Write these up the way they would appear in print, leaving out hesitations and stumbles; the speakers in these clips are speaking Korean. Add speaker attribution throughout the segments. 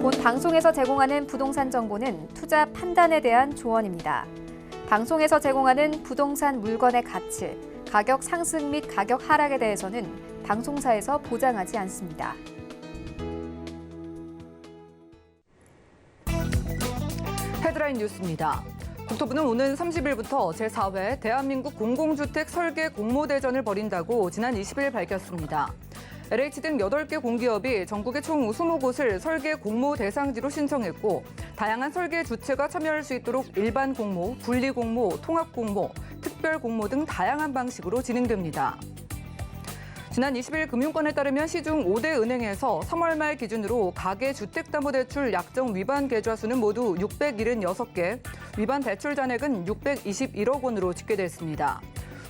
Speaker 1: 본 방송에서 제공하는 부동산 정보는 투자 판단에 대한 조언입니다. 방송에서 제공하는 부동산 물건의 가치, 가격 상승 및 가격 하락에 대해서는 방송사에서 보장하지 않습니다.
Speaker 2: 헤드라인 뉴스입니다. 국토부는 오는 30일부터 제4회 대한민국 공공주택 설계 공모대전을 벌인다고 지난 20일 밝혔습니다. LH 등 8개 공기업이 전국의 총 20곳을 설계 공모 대상지로 신청했고 다양한 설계 주체가 참여할 수 있도록 일반 공모, 분리 공모, 통합 공모, 특별 공모 등 다양한 방식으로 진행됩니다. 지난 20일 금융권에 따르면 시중 5대 은행에서 3월 말 기준으로 가계주택담보대출 약정 위반 계좌 수는 모두 676개, 위반 대출 잔액은 621억 원으로 집계됐습니다.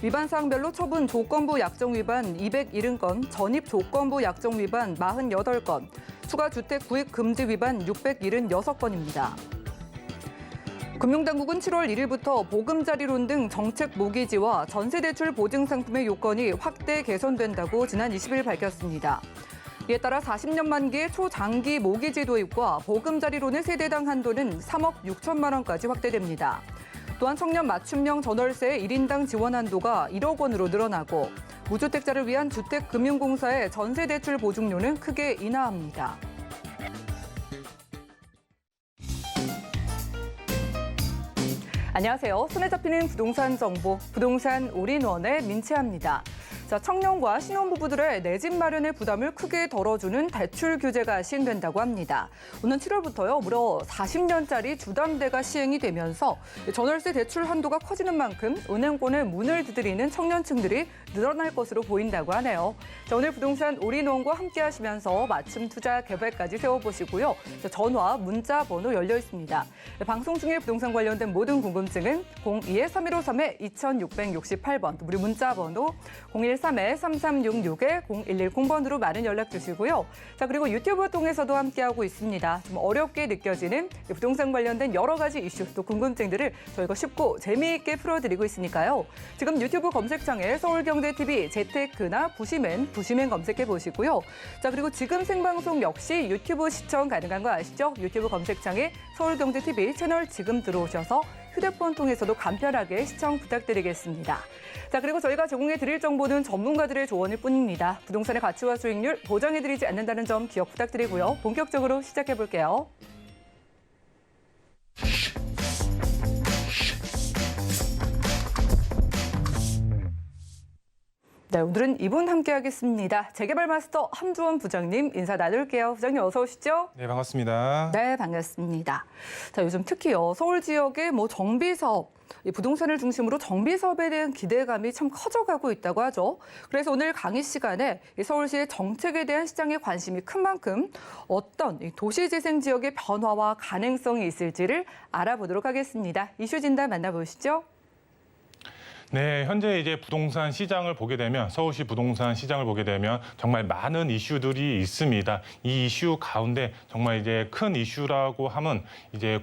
Speaker 2: 위반 사항별로 처분 조건부 약정 위반 270건, 전입 조건부 약정 위반 48건, 추가 주택 구입 금지 위반 676건입니다. 금융당국은 7월 1일부터 보금자리론 등 정책 모기지와 전세대출 보증 상품의 요건이 확대 개선된다고 지난 20일 밝혔습니다. 이에 따라 40년 만기의 초장기 모기지 도입과 보금자리론의 세대당 한도는 3억 6천만 원까지 확대됩니다. 또한 청년 맞춤형 전월세의 1인당 지원 한도가 1억 원으로 늘어나고 무주택자를 위한 주택금융공사의 전세대출 보증료는 크게 인하합니다. 안녕하세요. 손에 잡히는 부동산 정보, 부동산 올인원의 민채합니다. 자, 청년과 신혼부부들의 내 집 마련의 부담을 크게 덜어주는 대출 규제가 시행된다고 합니다. 오는 7월부터요, 무려 40년짜리 주담대가 시행이 되면서 전월세 대출 한도가 커지는 만큼 은행권의 문을 두드리는 청년층들이 늘어날 것으로 보인다고 하네요. 자, 오늘 부동산 올인원과 함께 하시면서 맞춤 투자 개발까지 세워보시고요. 자, 전화, 문자 번호 열려 있습니다. 방송 중에 부동산 관련된 모든 궁금증은 02-3153-2668번, 또 우리 문자 번호 013-3366-0110번으로 많은 연락 주시고요. 자, 그리고 유튜브 통해서도 함께하고 있습니다. 좀 어렵게 느껴지는 부동산 관련된 여러 가지 이슈, 또 궁금증들을 저희가 쉽고 재미있게 풀어드리고 있으니까요. 지금 유튜브 검색창에 서울경제TV 재테크나 부시맨 검색해 보시고요. 자, 그리고 지금 생방송 역시 유튜브 시청 가능한 거 아시죠? 유튜브 검색창에 서울경제TV 채널 지금 들어오셔서 휴대폰 통해서도 간편하게 시청 부탁드리겠습니다. 자, 그리고 저희가 제공해드릴 정보는 전문가들의 조언일 뿐입니다. 부동산의 가치와 수익률 보장해드리지 않는다는 점 기억 부탁드리고요. 본격적으로 시작해볼게요. 네, 오늘은 이분 함께하겠습니다. 재개발 마스터 함주원 부장님 인사 나눌게요. 부장님 어서 오시죠.
Speaker 3: 네, 반갑습니다.
Speaker 2: 네, 반갑습니다. 자, 요즘 특히요 서울 지역의 정비 사업, 이 부동산을 중심으로 정비 사업에 대한 기대감이 참 커져가고 있다고 하죠. 그래서 오늘 강의 시간에 이 서울시의 정책에 대한 시장의 관심이 큰 만큼 어떤 이 도시재생 지역의 변화와 가능성이 있을지를 알아보도록 하겠습니다. 이슈 진단 만나보시죠.
Speaker 3: 네, 현재 이제 부동산 시장을 보게 되면 서울시 부동산 시장을 보게 되면 정말 많은 이슈들이 있습니다. 이 이슈 가운데 정말 이제 큰 이슈라고 하면 이제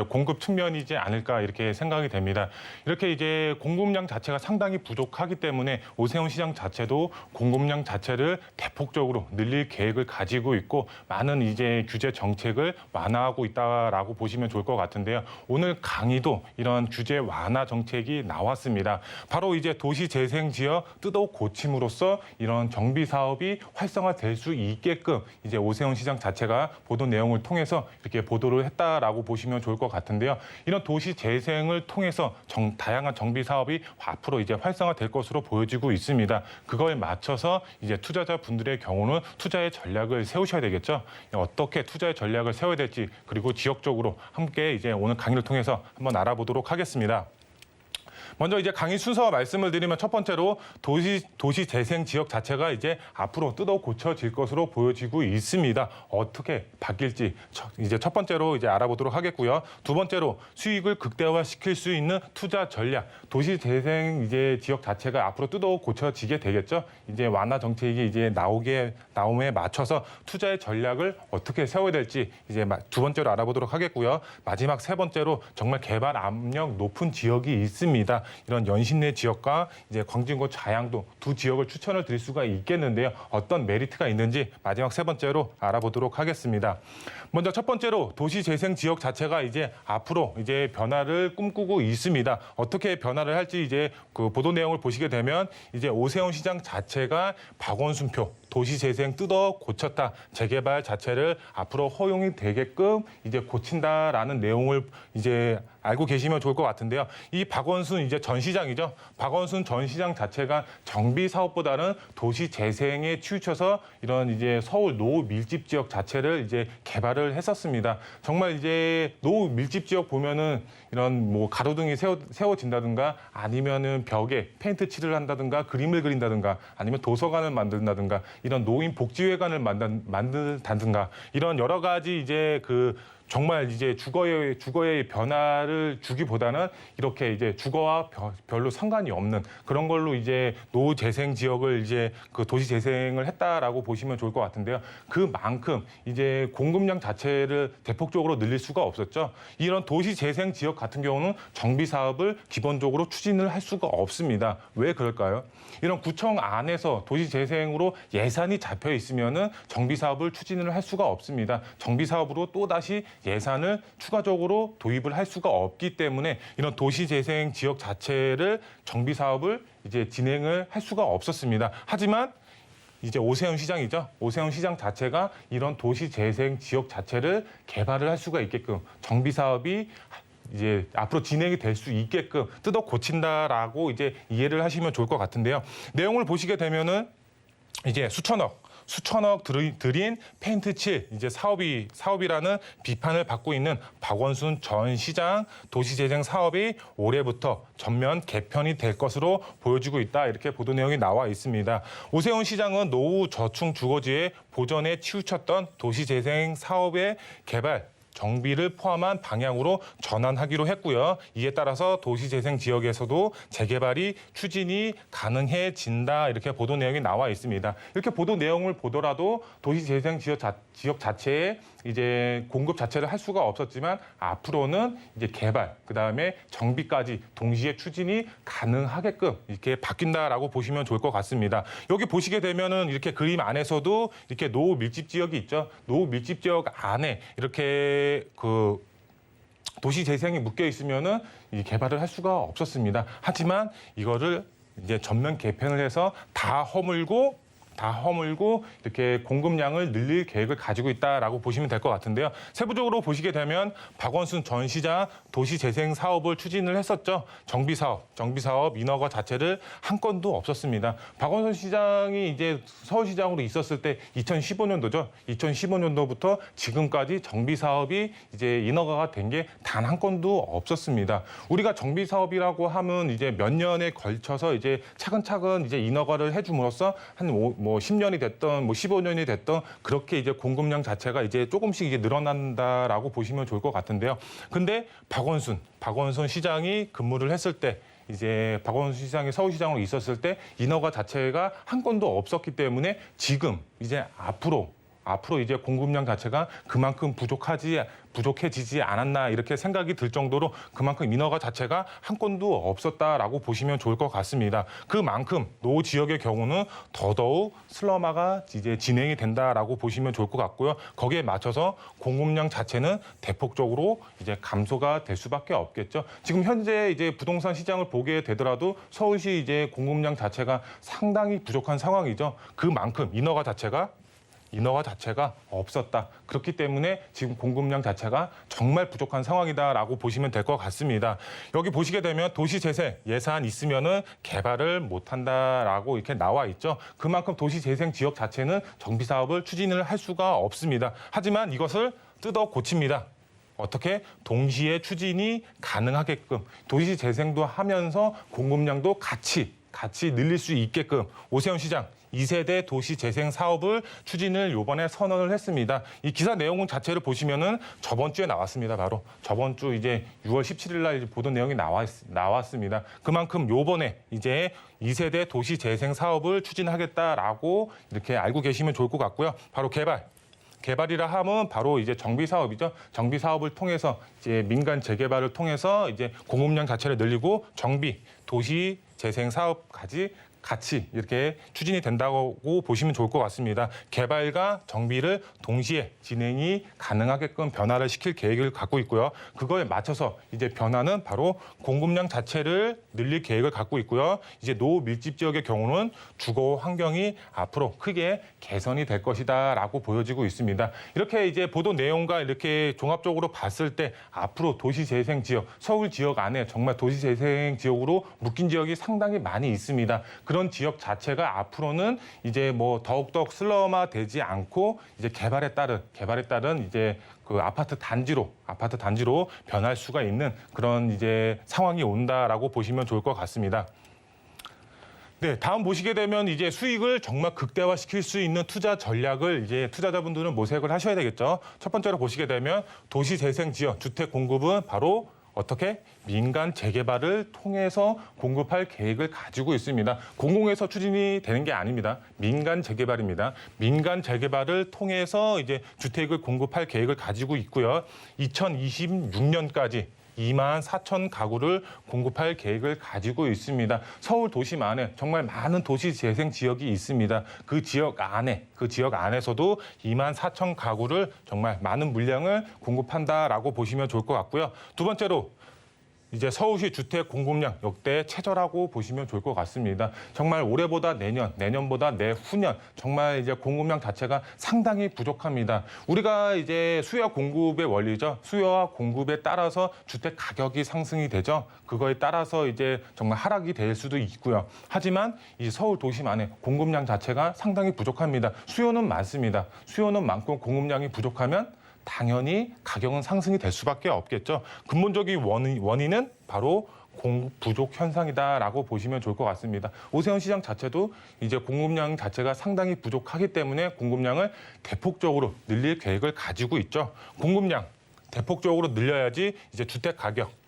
Speaker 3: 공급 측면이지 않을까 이렇게 생각이 됩니다. 이렇게 이제 공급량 자체가 상당히 부족하기 때문에 오세훈 시장 자체도 공급량 자체를 대폭적으로 늘릴 계획을 가지고 있고 많은 이제 규제 정책을 완화하고 있다라고 보시면 좋을 것 같은데요. 오늘 강의도 이런 규제 완화 정책이 나왔습니다. 바로 이제 도시재생 지역 뜯어 고침으로써 이런 정비 사업이 활성화될 수 있게끔 이제 오세훈 시장 자체가 보도 내용을 통해서 이렇게 보도를 했다라고 보시면 좋을 것 같은데요. 이런 도시 재생을 통해서 다양한 정비 사업이 앞으로 이제 활성화될 것으로 보여지고 있습니다. 그거에 맞춰서 이제 투자자분들의 경우는 투자의 전략을 세우셔야 되겠죠. 어떻게 투자의 전략을 세워야 될지 그리고 지역적으로 함께 이제 오늘 강의를 통해서 한번 알아보도록 하겠습니다. 먼저 이제 강의 순서 말씀을 드리면 첫 번째로 도시 재생 지역 자체가 이제 앞으로 뜯어 고쳐질 것으로 보여지고 있습니다. 어떻게 바뀔지 이제 첫 번째로 이제 알아보도록 하겠고요. 두 번째로 수익을 극대화시킬 수 있는 투자 전략. 도시 재생 이제 지역 자체가 앞으로 뜯어 고쳐지게 되겠죠. 이제 완화 정책이 이제 나옴에 맞춰서 투자의 전략을 어떻게 세워야 될지 이제 두 번째로 알아보도록 하겠고요. 마지막 세 번째로 정말 개발 압력 높은 지역이 있습니다. 이런 연신내 지역과 이제 광진구 자양동 두 지역을 추천을 드릴 수가 있겠는데요. 어떤 메리트가 있는지 마지막 세 번째로 알아보도록 하겠습니다. 먼저 첫 번째로 도시 재생 지역 자체가 이제 앞으로 이제 변화를 꿈꾸고 있습니다. 어떻게 변화를 할지 이제 그 보도 내용을 보시게 되면 이제 오세훈 시장 자체가 박원순표 도시 재생 뜯어 고쳤다. 재개발 자체를 앞으로 허용이 되게끔 이제 고친다라는 내용을 이제 알고 계시면 좋을 것 같은데요. 이 박원순 이제 전 시장이죠. 박원순 전 시장 자체가 정비 사업보다는 도시 재생에 치우쳐서 이런 이제 서울 노후 밀집 지역 자체를 이제 개발을 했었습니다. 정말 이제 노후 밀집 지역 보면은 이런 뭐 가로등이 세워진다든가 아니면은 벽에 페인트 칠을 한다든가 그림을 그린다든가 아니면 도서관을 만든다든가 이런 노인 복지회관을 만든다든가 이런 여러 가지 이제 그 정말 이제 주거의 변화를 주기보다는 이렇게 이제 주거와 별로 상관이 없는 그런 걸로 이제 노후 재생 지역을 이제 그 도시 재생을 했다라고 보시면 좋을 것 같은데요. 그만큼 이제 공급량 자체를 대폭적으로 늘릴 수가 없었죠. 이런 도시 재생 지역 같은 경우는 정비 사업을 기본적으로 추진을 할 수가 없습니다. 왜 그럴까요? 이런 구청 안에서 도시 재생으로 예산이 잡혀 있으면은 정비 사업을 추진을 할 수가 없습니다. 정비 사업으로 또 다시 예산을 추가적으로 도입을 할 수가 없기 때문에 이런 도시 재생 지역 자체를 정비 사업을 이제 진행을 할 수가 없었습니다. 하지만 이제 오세훈 시장이죠. 오세훈 시장 자체가 이런 도시 재생 지역 자체를 개발을 할 수가 있게끔 정비 사업이 이제 앞으로 진행이 될 수 있게끔 뜯어 고친다라고 이제 이해를 하시면 좋을 것 같은데요. 내용을 보시게 되면은 이제 수천억 들인 페인트 칠 이제 사업이라는 비판을 받고 있는 박원순 전 시장 도시재생 사업이 올해부터 전면 개편이 될 것으로 보여지고 있다. 이렇게 보도 내용이 나와 있습니다. 오세훈 시장은 노후 저층 주거지의 보전에 치우쳤던 도시재생 사업의 개발 정비를 포함한 방향으로 전환하기로 했고요. 이에 따라서 도시재생 지역에서도 재개발이 추진이 가능해진다. 이렇게 보도 내용이 나와 있습니다. 이렇게 보도 내용을 보더라도 도시재생 지역 자체에 이제 공급 자체를 할 수가 없었지만 앞으로는 이제 개발, 그다음에 정비까지 동시에 추진이 가능하게끔 이렇게 바뀐다라고 보시면 좋을 것 같습니다. 여기 보시게 되면은 이렇게 그림 안에서도 이렇게 노후 밀집 지역이 있죠. 노후 밀집 지역 안에 이렇게 그 도시 재생이 묶여 있으면은 이 개발을 할 수가 없었습니다. 하지만 이거를 이제 전면 개편을 해서 다 허물고 이렇게 공급량을 늘릴 계획을 가지고 있다라고 보시면 될 것 같은데요. 세부적으로 보시게 되면 박원순 전 시장 도시재생 사업을 추진을 했었죠. 정비 사업 인허가 자체를 한 건도 없었습니다. 박원순 시장이 이제 서울시장으로 있었을 때 2015년도죠. 2015년도부터 지금까지 정비 사업이 이제 인허가가 된 게 단 한 건도 없었습니다. 우리가 정비 사업이라고 하면 이제 몇 년에 걸쳐서 이제 차근차근 이제 인허가를 해줌으로써 한 10년이 됐던 15년이 됐던 그렇게 이제 공급량 자체가 이제 조금씩 이제 늘어난다라고 보시면 좋을 것 같은데요. 근데 박원순 시장이 근무를 했을 때 이제 박원순 시장이 서울시장으로 있었을 때 인허가 자체가 한 건도 없었기 때문에 지금 이제 앞으로 이제 공급량 자체가 그만큼 부족해지지 않았나 이렇게 생각이 들 정도로 그만큼 인허가 자체가 한 건도 없었다라고 보시면 좋을 것 같습니다. 그만큼 노후 지역의 경우는 더더욱 슬럼화가 이제 진행이 된다라고 보시면 좋을 것 같고요. 거기에 맞춰서 공급량 자체는 대폭적으로 이제 감소가 될 수밖에 없겠죠. 지금 현재 이제 부동산 시장을 보게 되더라도 서울시 이제 공급량 자체가 상당히 부족한 상황이죠. 그만큼 인허가 자체가 없었다. 그렇기 때문에 지금 공급량 자체가 정말 부족한 상황이다라고 보시면 될 것 같습니다. 여기 보시게 되면 도시재생 예산 있으면은 개발을 못한다라고 이렇게 나와 있죠. 그만큼 도시재생 지역 자체는 정비 사업을 추진을 할 수가 없습니다. 하지만 이것을 뜯어 고칩니다. 어떻게 동시에 추진이 가능하게끔 도시재생도 하면서 공급량도 같이 늘릴 수 있게끔 오세훈 시장 2세대 도시 재생 사업을 추진을 요번에 선언을 했습니다. 이 기사 내용 자체를 보시면은 저번 주에 나왔습니다. 바로 저번 주 이제 6월 17일 날 보던 내용이 나왔습니다. 그만큼 요번에 이제 2세대 도시 재생 사업을 추진하겠다라고 이렇게 알고 계시면 좋을 것 같고요. 바로 개발이라 함은 바로 이제 정비 사업이죠. 정비 사업을 통해서 이제 민간 재개발을 통해서 이제 공급량 자체를 늘리고 정비, 도시 재생 사업까지 같이 이렇게 추진이 된다고 보시면 좋을 것 같습니다. 개발과 정비를 동시에 진행이 가능하게끔 변화를 시킬 계획을 갖고 있고요. 그거에 맞춰서 이제 변화는 바로 공급량 자체를 늘릴 계획을 갖고 있고요. 이제 노밀집 지역의 경우는 주거 환경이 앞으로 크게 개선이 될 것이다라고 보여지고 있습니다. 이렇게 이제 보도 내용과 이렇게 종합적으로 봤을 때 앞으로 도시재생 지역, 서울 지역 안에 정말 도시재생 지역으로 묶인 지역이 상당히 많이 있습니다. 그런 지역 자체가 앞으로는 이제 뭐 더욱더 슬럼화 되지 않고 이제 개발에 따른 이제 그 아파트 단지로 변할 수가 있는 그런 이제 상황이 온다라고 보시면 좋을 것 같습니다. 네, 다음 보시게 되면 이제 수익을 정말 극대화시킬 수 있는 투자 전략을 이제 투자자분들은 모색을 하셔야 되겠죠. 첫 번째로 보시게 되면 도시재생 지역 주택 공급은 바로 어떻게 민간 재개발을 통해서 공급할 계획을 가지고 있습니다. 공공에서 추진이 되는 게 아닙니다. 민간 재개발입니다. 민간 재개발을 통해서 이제 주택을 공급할 계획을 가지고 있고요. 2026년까지 24,000 가구를 공급할 계획을 가지고 있습니다. 서울 도심안에 정말 많은 도시 재생 지역이 있습니다. 그 지역 안에서도 24,000 가구를 정말 많은 물량을 공급한다라고 보시면 좋을 것 같고요. 두 번째로 이제 서울시 주택 공급량 역대 최저라고 보시면 좋을 것 같습니다. 정말 올해보다 내년보다 내후년 정말 이제 공급량 자체가 상당히 부족합니다. 우리가 이제 수요와 공급의 원리죠. 수요와 공급에 따라서 주택 가격이 상승이 되죠. 그거에 따라서 이제 정말 하락이 될 수도 있고요. 하지만 이 서울 도심 안에 공급량 자체가 상당히 부족합니다. 수요는 많습니다. 수요는 많고 공급량이 부족하면 당연히 가격은 상승이 될 수밖에 없겠죠. 근본적인 원인은 바로 공급 부족 현상이다라고 보시면 좋을 것 같습니다. 오세훈 시장 자체도 이제 공급량 자체가 상당히 부족하기 때문에 공급량을 대폭적으로 늘릴 계획을 가지고 있죠. 공급량 대폭적으로 늘려야지 이제 주택 가격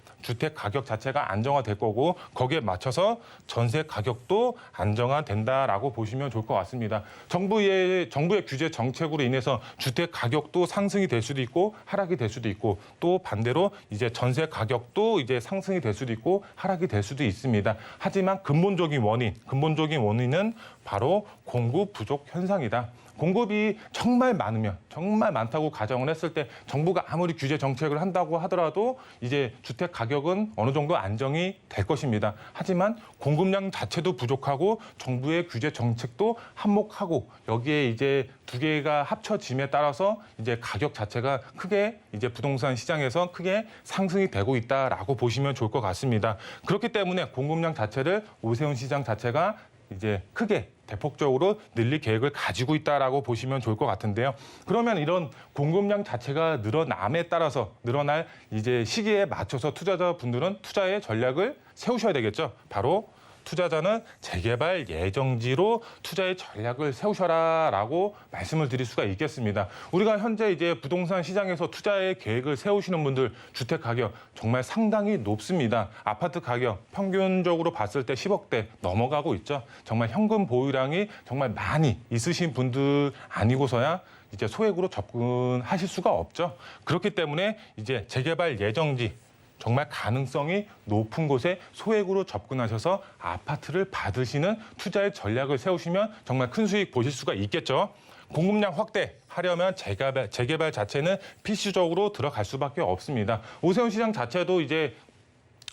Speaker 3: 자체가 안정화될 거고 거기에 맞춰서 전세 가격도 안정화된다라고 보시면 좋을 것 같습니다. 정부의 규제 정책으로 인해서 주택 가격도 상승이 될 수도 있고 하락이 될 수도 있고 또 반대로 이제 전세 가격도 이제 상승이 될 수도 있고 하락이 될 수도 있습니다. 하지만 근본적인 원인은 바로 공급 부족 현상이다. 공급이 정말 많다고 가정을 했을 때 정부가 아무리 규제 정책을 한다고 하더라도 이제 주택 가격은 어느 정도 안정이 될 것입니다. 하지만 공급량 자체도 부족하고 정부의 규제 정책도 한몫하고 여기에 이제 두 개가 합쳐짐에 따라서 이제 가격 자체가 크게 이제 부동산 시장에서 크게 상승이 되고 있다라고 보시면 좋을 것 같습니다. 그렇기 때문에 공급량 자체를 오세훈 시장 자체가 이제 크게 대폭적으로 늘릴 계획을 가지고 있다라고 보시면 좋을 것 같은데요. 그러면 이런 공급량 자체가 늘어남에 따라서 늘어날 이제 시기에 맞춰서 투자자분들은 투자의 전략을 세우셔야 되겠죠. 바로 투자자는 재개발 예정지로 투자의 전략을 세우셔라라고 말씀을 드릴 수가 있겠습니다. 우리가 현재 이제 부동산 시장에서 투자의 계획을 세우시는 분들 주택 가격 정말 상당히 높습니다. 아파트 가격 평균적으로 봤을 때 10억대 넘어가고 있죠. 정말 현금 보유량이 정말 많이 있으신 분들 아니고서야 이제 소액으로 접근하실 수가 없죠. 그렇기 때문에 이제 재개발 예정지 정말 가능성이 높은 곳에 소액으로 접근하셔서 아파트를 받으시는 투자의 전략을 세우시면 정말 큰 수익 보실 수가 있겠죠. 공급량 확대하려면 재개발 자체는 필수적으로 들어갈 수밖에 없습니다. 오세훈 시장 자체도 이제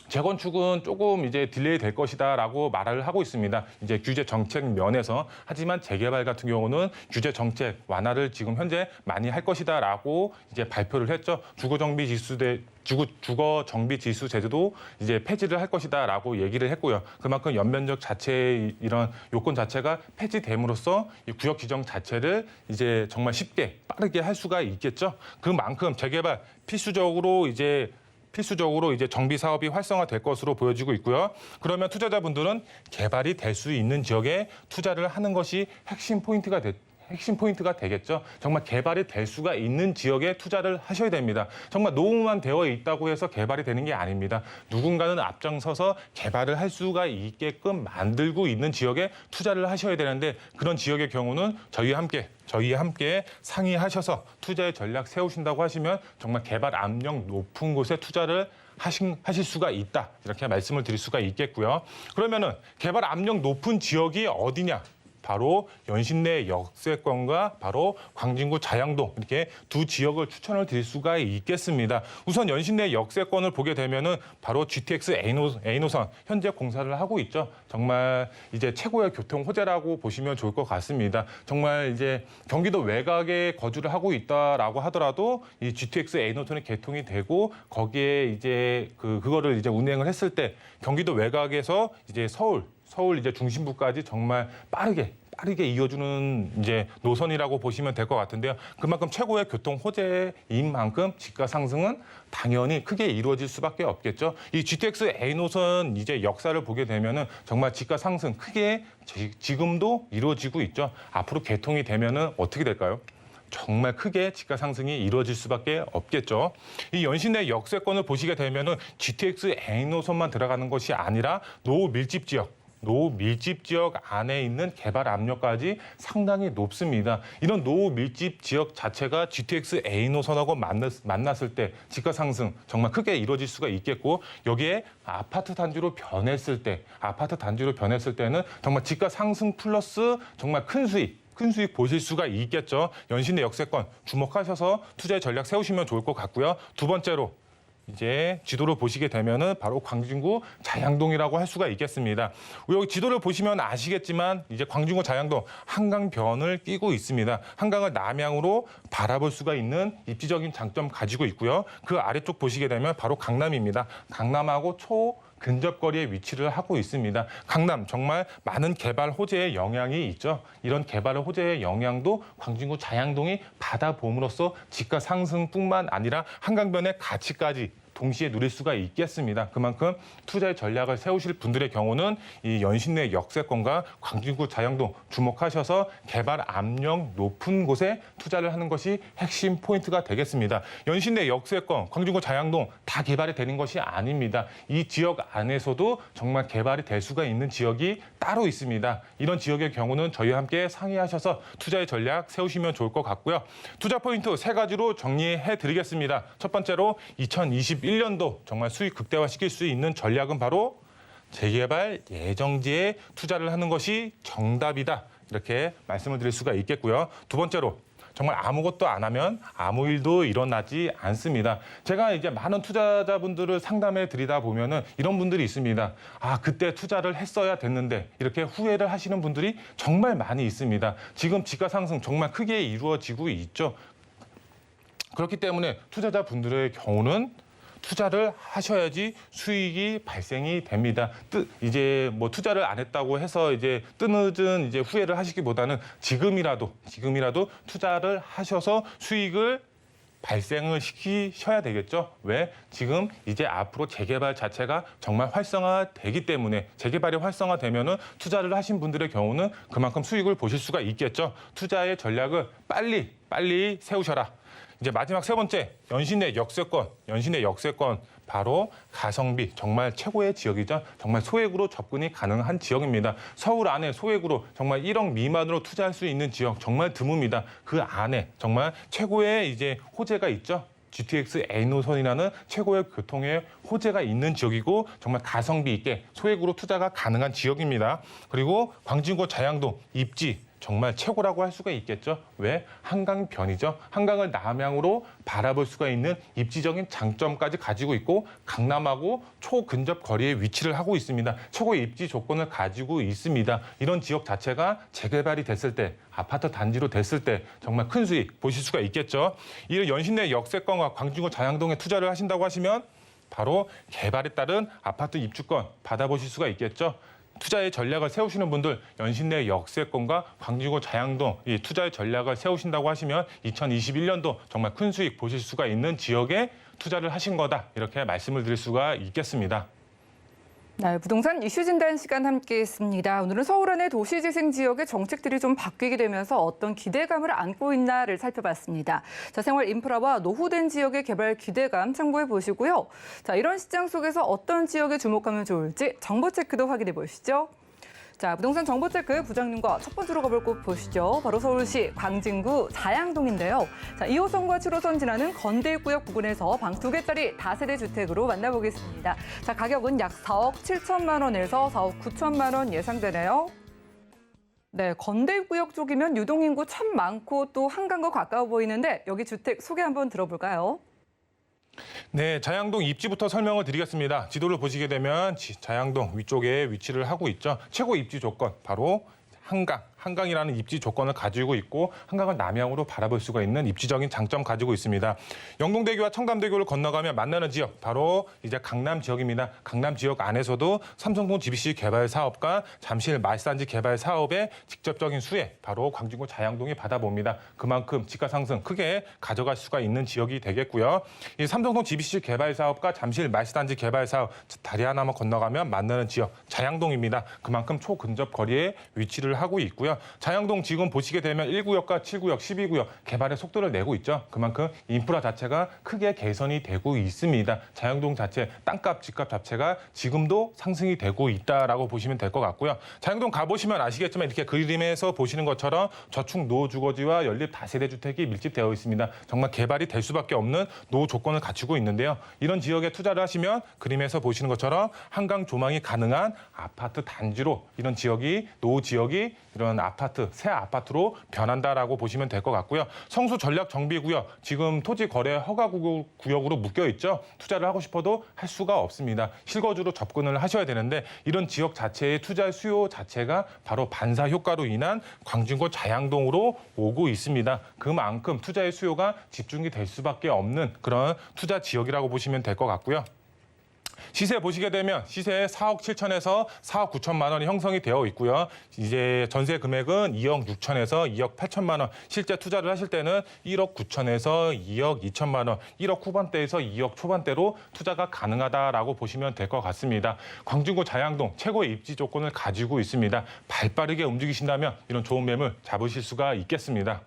Speaker 3: 재건축은 조금 이제 딜레이 될 것이다라고 말을 하고 있습니다. 이제 규제 정책 면에서. 하지만 재개발 같은 경우는 규제 정책 완화를 지금 현재 많이 할 것이다라고 이제 발표를 했죠. 주거 정비 지수 제도도 이제 폐지를 할 것이다라고 얘기를 했고요. 그만큼 연면적 자체의 이런 요건 자체가 폐지됨으로써 이 구역 지정 자체를 이제 정말 쉽게 빠르게 할 수가 있겠죠. 그만큼 재개발 필수적으로 이제 정비 사업이 활성화될 것으로 보여지고 있고요. 그러면 투자자분들은 개발이 될 수 있는 지역에 투자를 하는 것이 핵심 포인트가 핵심 포인트가 되겠죠. 정말 개발이 될 수가 있는 지역에 투자를 하셔야 됩니다. 정말 노후만 되어 있다고 해서 개발이 되는 게 아닙니다. 누군가는 앞장서서 개발을 할 수가 있게끔 만들고 있는 지역에 투자를 하셔야 되는데 그런 지역의 경우는 저희와 함께 상의하셔서 투자의 전략 세우신다고 하시면 정말 개발 압력 높은 곳에 투자를 하실 수가 있다. 이렇게 말씀을 드릴 수가 있겠고요. 그러면은 개발 압력 높은 지역이 어디냐? 바로 연신내 역세권과 바로 광진구 자양동 이렇게 두 지역을 추천을 드릴 수가 있겠습니다. 우선 연신내 역세권을 보게 되면은 바로 GTX A 노선 현재 공사를 하고 있죠. 정말 이제 최고의 교통 호재라고 보시면 좋을 것 같습니다. 정말 이제 경기도 외곽에 거주를 하고 있다라고 하더라도 이 GTX A 노선이 개통이 되고 거기에 이제 그거를 이제 운행을 했을 때 경기도 외곽에서 이제 서울 이제 중심부까지 정말 빠르게 이어주는 이제 노선이라고 보시면 될 것 같은데요. 그만큼 최고의 교통 호재인 만큼 집가 상승은 당연히 크게 이루어질 수밖에 없겠죠. 이 GTX A 노선 이제 역사를 보게 되면은 정말 집가 상승 크게 지금도 이루어지고 있죠. 앞으로 개통이 되면은 어떻게 될까요? 정말 크게 지가 상승이 이루어질 수밖에 없겠죠. 이 연신내 역세권을 보시게 되면은 GTX A 노선만 들어가는 것이 아니라 노후 밀집 지역 안에 있는 개발 압력까지 상당히 높습니다. 이런 노후 밀집 지역 자체가 GTX A 노선하고 만났을 때 집가 상승 정말 크게 이루어질 수가 있겠고 여기에 아파트 단지로 변했을 때는 정말 집가 상승 플러스 정말 큰 수익 보실 수가 있겠죠. 연신내 역세권 주목하셔서 투자의 전략 세우시면 좋을 것 같고요. 두 번째로 이제 지도를 보시게 되면은 바로 광진구 자양동이라고 할 수가 있겠습니다. 여기 지도를 보시면 아시겠지만 이제 광진구 자양동 한강변을 끼고 있습니다. 한강을 남향으로 바라볼 수가 있는 입지적인 장점 가지고 있고요. 그 아래쪽 보시게 되면 바로 강남입니다. 강남하고 근접거리에 위치를 하고 있습니다. 강남 정말 많은 개발 호재의 영향이 있죠. 이런 개발 호재의 영향도 광진구 자양동이 받아봄으로써 집가 상승뿐만 아니라 한강변의 가치까지 동시에 누릴 수가 있겠습니다. 그만큼 투자의 전략을 세우실 분들의 경우는 이 연신내 역세권과 광진구 자양동 주목하셔서 개발 압력 높은 곳에 투자를 하는 것이 핵심 포인트가 되겠습니다. 연신내 역세권, 광진구 자양동 다 개발이 되는 것이 아닙니다. 이 지역 안에서도 정말 개발이 될 수가 있는 지역이 따로 있습니다. 이런 지역의 경우는 저희와 함께 상의하셔서 투자의 전략 세우시면 좋을 것 같고요. 투자 포인트 세 가지로 정리해 드리겠습니다. 첫 번째로 2021년도 정말 수익 극대화시킬 수 있는 전략은 바로 재개발 예정지에 투자를 하는 것이 정답이다. 이렇게 말씀을 드릴 수가 있겠고요. 두 번째로 정말 아무것도 안 하면 아무 일도 일어나지 않습니다. 제가 이제 많은 투자자분들을 상담해 드리다 보면은 이런 분들이 있습니다. 아, 그때 투자를 했어야 됐는데 이렇게 후회를 하시는 분들이 정말 많이 있습니다. 지금 집가 상승 정말 크게 이루어지고 있죠. 그렇기 때문에 투자자분들의 경우는 투자를 하셔야지 수익이 발생이 됩니다. 이제 뭐 투자를 안 했다고 해서 이제 뜨늦은 이제 후회를 하시기보다는 지금이라도 투자를 하셔서 수익을 발생을 시키셔야 되겠죠. 왜? 지금 이제 앞으로 재개발 자체가 정말 활성화되기 때문에 재개발이 활성화되면은 투자를 하신 분들의 경우는 그만큼 수익을 보실 수가 있겠죠. 투자의 전략을 빨리 세우셔라. 이제 마지막 세 번째, 연신내 역세권 바로 가성비 정말 최고의 지역이죠. 정말 소액으로 접근이 가능한 지역입니다. 서울 안에 소액으로 정말 1억 미만으로 투자할 수 있는 지역 정말 드뭅니다. 그 안에 정말 최고의 이제 호재가 있죠. GTX A 노선이라는 최고의 교통의 호재가 있는 지역이고 정말 가성비 있게 소액으로 투자가 가능한 지역입니다. 그리고 광진구 자양동 입지 정말 최고라고 할 수가 있겠죠. 왜? 한강변이죠. 한강을 남향으로 바라볼 수가 있는 입지적인 장점까지 가지고 있고 강남하고 초근접 거리에 위치를 하고 있습니다. 최고의 입지 조건을 가지고 있습니다. 이런 지역 자체가 재개발이 됐을 때 아파트 단지로 됐을 때 정말 큰 수익 보실 수가 있겠죠. 이 연신내 역세권과 광진구 자양동에 투자를 하신다고 하시면 바로 개발에 따른 아파트 입주권 받아보실 수가 있겠죠. 투자의 전략을 세우시는 분들 연신내 역세권과 광진구 자양동 이 투자의 전략을 세우신다고 하시면 2021년도 정말 큰 수익 보실 수가 있는 지역에 투자를 하신 거다. 이렇게 말씀을 드릴 수가 있겠습니다.
Speaker 2: 네, 부동산 이슈 진단 시간 함께했습니다. 오늘은 서울 안의 도시재생 지역의 정책들이 좀 바뀌게 되면서 어떤 기대감을 안고 있나를 살펴봤습니다. 자, 생활 인프라와 노후된 지역의 개발 기대감 참고해 보시고요. 자, 이런 시장 속에서 어떤 지역에 주목하면 좋을지 정보 체크도 확인해 보시죠. 자, 부동산 정보체크 부장님과 첫 번째로 가볼 곳 보시죠. 바로 서울시 광진구 자양동인데요. 자, 2호선과 7호선 지나는 건대입구역 부근에서 방 2개짜리 다세대 주택으로 만나보겠습니다. 자, 가격은 약 4억 7천만 원에서 4억 9천만 원 예상되네요. 네, 건대입구역 쪽이면 유동인구 참 많고 또 한강과 가까워 보이는데 여기 주택 소개 한번 들어볼까요?
Speaker 3: 네, 자양동 입지부터 설명을 드리겠습니다. 지도를 보시게 되면 자양동 위쪽에 위치를 하고 있죠. 최고 입지 조건, 바로 한강이라는 입지 조건을 가지고 있고 한강을 남향으로 바라볼 수가 있는 입지적인 장점 가지고 있습니다. 영동대교와 청담대교를 건너가면 만나는 지역, 바로 이제 강남 지역입니다. 강남 지역 안에서도 삼성동 GBC 개발 사업과 잠실 말산지 개발 사업의 직접적인 수혜, 바로 광진구 자양동이 받아봅니다. 그만큼 집가 상승 크게 가져갈 수가 있는 지역이 되겠고요. 이 삼성동 GBC 개발 사업과 잠실 말산지 개발 사업 다리 하나만 건너가면 만나는 지역 자양동입니다. 그만큼 초근접 거리에 위치를 하고 있고요. 자양동 지금 보시게 되면 1구역과 7구역, 12구역 개발의 속도를 내고 있죠. 그만큼 인프라 자체가 크게 개선이 되고 있습니다. 자양동 자체 땅값, 집값 자체가 지금도 상승이 되고 있다라고 보시면 될 것 같고요. 자양동 가보시면 아시겠지만 이렇게 그림에서 보시는 것처럼 저축 노후 주거지와 연립 다세대 주택이 밀집되어 있습니다. 정말 개발이 될 수밖에 없는 노후 조건을 갖추고 있는데요. 이런 지역에 투자를 하시면 그림에서 보시는 것처럼 한강 조망이 가능한 아파트 단지로 이런 지역이 노후 지역이 이런 아파트, 새 아파트로 변한다라고 보시면 될 것 같고요. 성수 전략 정비구역, 지금 토지 거래 허가 구역으로 묶여 있죠. 투자를 하고 싶어도 할 수가 없습니다. 실거주로 접근을 하셔야 되는데 이런 지역 자체의 투자 수요 자체가 바로 반사 효과로 인한 광진구 자양동으로 오고 있습니다. 그만큼 투자의 수요가 집중이 될 수밖에 없는 그런 투자 지역이라고 보시면 될 것 같고요. 시세 보시게 되면 시세 4억 7천에서 4억 9천만 원이 형성이 되어 있고요. 이제 전세 금액은 2억 6천에서 2억 8천만 원. 실제 투자를 하실 때는 1억 9천에서 2억 2천만 원, 1억 후반대에서 2억 초반대로 투자가 가능하다라고 보시면 될 것 같습니다. 광진구 자양동 최고의 입지 조건을 가지고 있습니다. 발빠르게 움직이신다면 이런 좋은 매물 잡으실 수가 있겠습니다.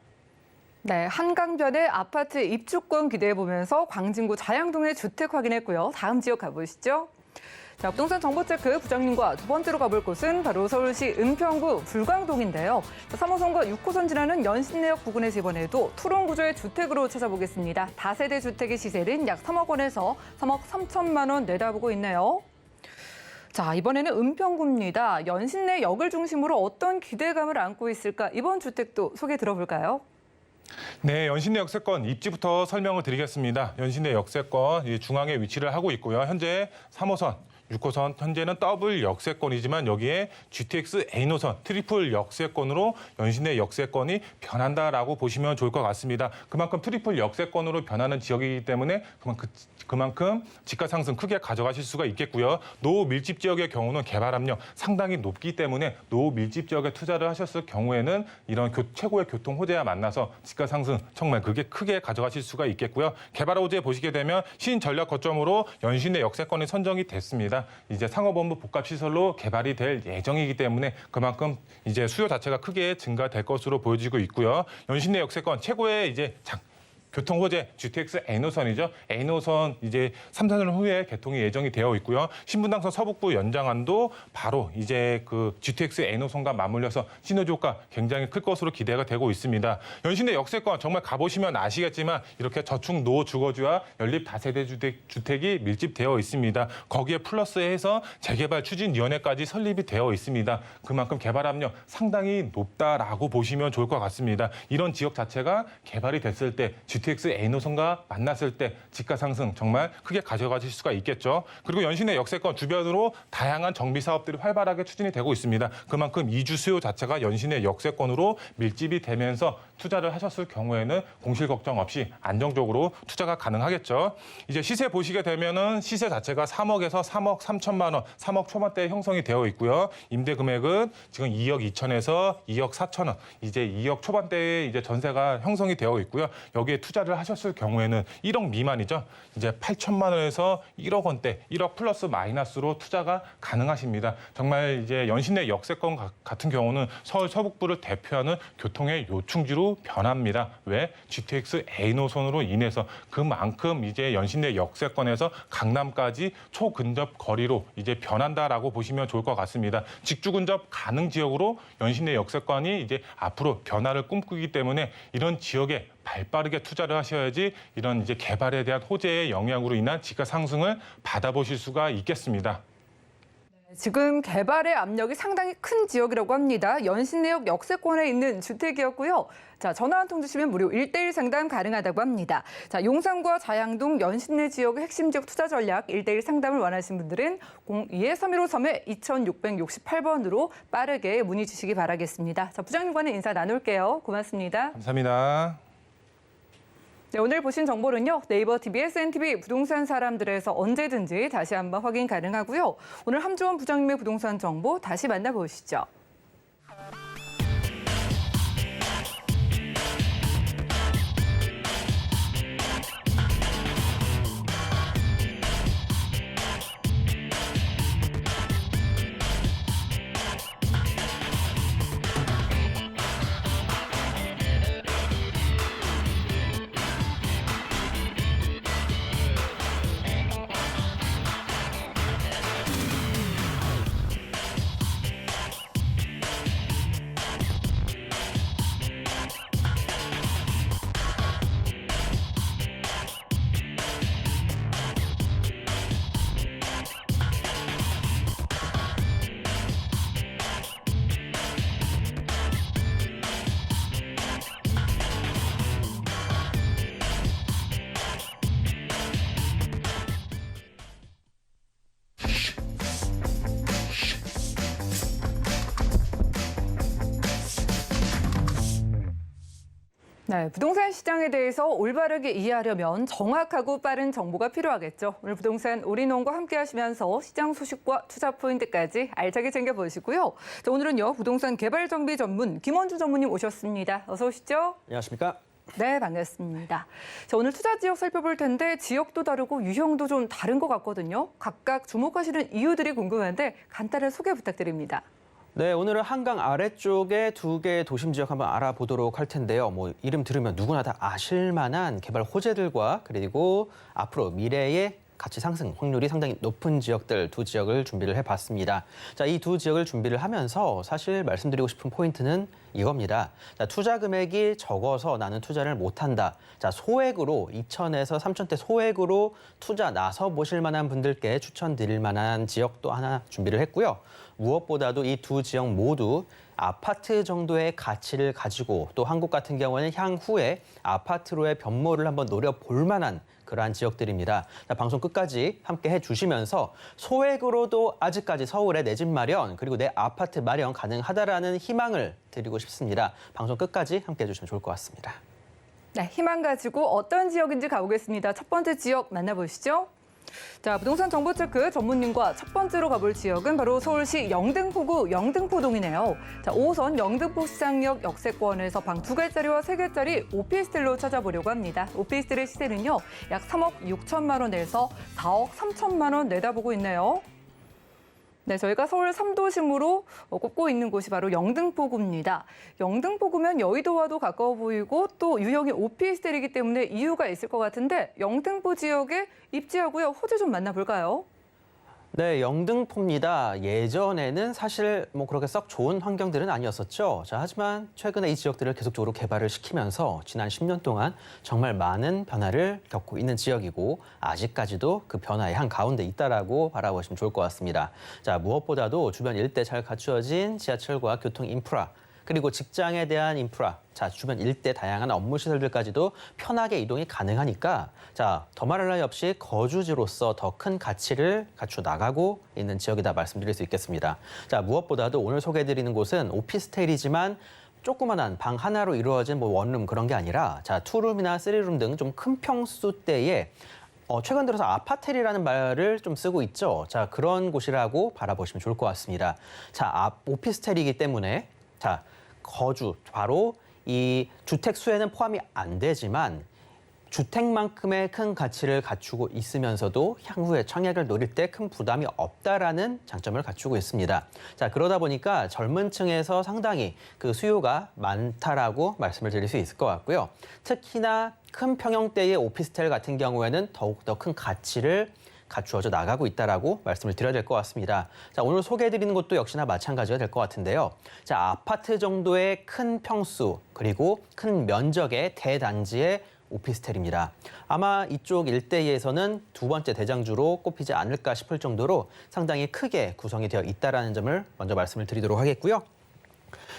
Speaker 2: 네, 한강변의 아파트 입주권 기대해보면서 광진구 자양동의 주택 확인했고요. 다음 지역 가보시죠. 자, 부동산 정보체크 부장님과 두 번째로 가볼 곳은 바로 서울시 은평구 불광동인데요. 3호선과 6호선 지나는 연신내역 부근에서 이번에도 투룸 구조의 주택으로 찾아보겠습니다. 다세대 주택의 시세는 약 3억 원에서 3억 3천만 원 내다보고 있네요. 자, 이번에는 은평구입니다. 연신내역을 중심으로 어떤 기대감을 안고 있을까? 이번 주택도 소개 들어볼까요?
Speaker 3: 네, 연신내 역세권 입지부터 설명을 드리겠습니다. 연신내 역세권 중앙에 위치를 하고 있고요. 현재 3호선, 6호선 현재는 더블 역세권이지만 여기에 GTX A노선 트리플 역세권으로 연신내 역세권이 변한다라고 보시면 좋을 것 같습니다. 그만큼 트리플 역세권으로 변하는 지역이기 때문에 그만큼 집가 상승 크게 가져가실 수가 있겠고요. 노후 밀집 지역의 경우는 개발 압력 상당히 높기 때문에 노후 밀집 지역에 투자를 하셨을 경우에는 이런 최고의 교통 호재와 만나서 집가 상승 정말 그게 크게 가져가실 수가 있겠고요. 개발 호재 보시게 되면 신전략 거점으로 연신내 역세권이 선정이 됐습니다. 이제 상업업무 복합시설로 개발이 될 예정이기 때문에 그만큼 이제 수요 자체가 크게 증가될 것으로 보여지고 있고요. 연신내 역세권 최고의 이제 교통 호재 GTX A노선이죠. A노선 이제 3, 4년 후에 개통이 예정이 되어 있고요. 신분당선 서북부 연장안도 바로 이제 그 GTX A노선과 맞물려서 시너지 효과 굉장히 클 것으로 기대가 되고 있습니다. 연신내 역세권 정말 가보시면 아시겠지만 이렇게 저축 노후 주거지와 연립 다세대 주택이 밀집되어 있습니다. 거기에 플러스해서 재개발 추진위원회까지 설립이 되어 있습니다. 그만큼 개발 압력 상당히 높다라고 보시면 좋을 것 같습니다. 이런 지역 자체가 개발이 됐을 때 GTX A노선과 만났을 때 집가 상승 정말 크게 가져가실 수가 있겠죠. 그리고 연신내 역세권 주변으로 다양한 정비 사업들이 활발하게 추진이 되고 있습니다. 그만큼 이주 수요 자체가 연신내 역세권으로 밀집이 되면서 투자를 하셨을 경우에는 공실 걱정 없이 안정적으로 투자가 가능하겠죠. 이제 시세 보시게 되면은 시세 자체가 3억에서 3억 3천만 원, 3억 초반대에 형성이 되어 있고요. 임대 금액은 지금 2억 2천에서 2억 4천 원, 이제 2억 초반대에 이제 전세가 형성이 되어 있고요. 여기에 투자를 하셨을 경우에는 1억 미만이죠. 이제 8천만 원에서 1억 원대, 1억 플러스 마이너스로 투자가 가능하십니다. 정말 이제 연신내 역세권 같은 경우는 서울 서북부를 대표하는 교통의 요충지로 변합니다. 왜? GTX A 노선으로 인해서 그만큼 이제 연신내 역세권에서 강남까지 초근접 거리로 이제 변한다라고 보시면 좋을 것 같습니다. 직주 근접 가능 지역으로 연신내 역세권이 이제 앞으로 변화를 꿈꾸기 때문에 이런 지역에 발빠르게 투자를 하셔야지 이런 이제 개발에 대한 호재의 영향으로 인한 지가 상승을 받아보실 수가 있겠습니다.
Speaker 2: 지금 개발의 압력이 상당히 큰 지역이라고 합니다. 연신내역 역세권에 있는 주택이었고요. 자, 전화 한 통 주시면 무료 1:1 상담 가능하다고 합니다. 자, 용산과 자양동 연신내 지역의 핵심 지역 투자 전략 1:1 상담을 원하시는 분들은 02-3153-2668번으로 빠르게 문의 주시기 바라겠습니다. 자, 부장님과는 인사 나눌게요. 고맙습니다.
Speaker 3: 감사합니다.
Speaker 2: 네, 오늘 보신 정보는요. 네이버 TV, SNTV 부동산 사람들에서 언제든지 다시 한번 확인 가능하고요. 오늘 함주원 부장님의 부동산 정보 다시 만나보시죠. 네, 부동산 시장에 대해서 올바르게 이해하려면 정확하고 빠른 정보가 필요하겠죠. 오늘 부동산 올인원과 함께 하시면서 시장 소식과 투자 포인트까지 알차게 챙겨보시고요. 자, 오늘은요, 부동산 개발 정비 전문 김원주 전무님 오셨습니다. 어서 오시죠.
Speaker 4: 안녕하십니까?
Speaker 2: 네, 반갑습니다. 자, 오늘 투자 지역 살펴볼 텐데 지역도 다르고 유형도 좀 다른 것 같거든요. 각각 주목하시는 이유들이 궁금한데 간단한 소개 부탁드립니다.
Speaker 4: 네, 오늘은 한강 아래쪽에 2개의 도심 지역 한번 알아보도록 할 텐데요. 이름 들으면 누구나 다 아실 만한 개발 호재들과 그리고 앞으로 미래의 가치 상승 확률이 상당히 높은 지역들 2지역을 준비를 해봤습니다. 자, 이 2지역을 준비를 하면서 사실 말씀드리고 싶은 포인트는 이겁니다. 자, 투자 금액이 적어서 나는 투자를 못한다. 자, 소액으로 2천에서 3천대 소액으로 투자 나서 보실 만한 분들께 추천드릴 만한 지역도 하나 준비를 했고요. 무엇보다도 이 2지역 모두 아파트 정도의 가치를 가지고 또 한국 같은 경우에는 향후에 아파트로의 변모를 한번 노려볼 만한 그러한 지역들입니다. 자, 방송 끝까지 함께 해주시면서 소액으로도 아직까지 서울에 내 집 마련 그리고 내 아파트 마련 가능하다라는 희망을 드리고 싶습니다. 방송 끝까지 함께 해주시면 좋을 것 같습니다.
Speaker 2: 네, 희망 가지고 어떤 지역인지 가보겠습니다. 첫 번째 지역 만나보시죠. 자, 부동산 정보체크 전문님과 첫 번째로 가볼 지역은 바로 서울시 영등포구 영등포동이네요. 자, 5호선 영등포 시장역 역세권에서 방 2개짜리와 3개짜리 오피스텔로 찾아보려고 합니다. 오피스텔의 시세는요, 약 3억 6천만 원에서 4억 3천만 원 내다보고 있네요. 네, 저희가 서울 3도심으로 꼽고 있는 곳이 바로 영등포구입니다. 영등포구면 여의도와도 가까워 보이고 또 유형이 오피스텔이기 때문에 이유가 있을 것 같은데 영등포 지역에 입지하고요. 호재 좀 만나볼까요?
Speaker 4: 네, 영등포입니다. 예전에는 사실 그렇게 썩 좋은 환경들은 아니었었죠. 자, 하지만 최근에 이 지역들을 계속적으로 개발을 시키면서 지난 10년 동안 정말 많은 변화를 겪고 있는 지역이고 아직까지도 그 변화의 한가운데 있다라고 바라보시면 좋을 것 같습니다. 자, 무엇보다도 주변 일대 잘 갖추어진 지하철과 교통 인프라 그리고 직장에 대한 인프라, 자, 주변 일대 다양한 업무 시설들까지도 편하게 이동이 가능하니까 자, 더 말할 나위 없이 거주지로서 더 큰 가치를 갖춰 나가고 있는 지역이다 말씀드릴 수 있겠습니다. 자, 무엇보다도 오늘 소개해드리는 곳은 오피스텔이지만 조그만한 방 하나로 이루어진 뭐 원룸 그런 게 아니라 자, 투룸이나 쓰리룸 등 좀 큰 평수대에 최근 들어서 아파텔이라는 말을 좀 쓰고 있죠. 자, 그런 곳이라고 바라보시면 좋을 것 같습니다. 자, 오피스텔이기 때문에 자, 거주 바로 이 주택 수에는 포함이 안 되지만 주택만큼의 큰 가치를 갖추고 있으면서도 향후에 청약을 노릴 때 큰 부담이 없다라는 장점을 갖추고 있습니다. 자, 그러다 보니까 젊은 층에서 상당히 그 수요가 많다라고 말씀을 드릴 수 있을 것 같고요. 특히나 큰 평형대의 오피스텔 같은 경우에는 더욱더 큰 가치를 갖추어져 나가고 있다라고 말씀을 드려야 될 것 같습니다. 자, 오늘 소개해드리는 곳도 역시나 마찬가지가 될 것 같은데요. 자, 아파트 정도의 큰 평수 그리고 큰 면적의 대단지의 오피스텔입니다. 아마 이쪽 일대에서는 두 번째 대장주로 꼽히지 않을까 싶을 정도로 상당히 크게 구성이 되어 있다는 점을 먼저 말씀을 드리도록 하겠고요.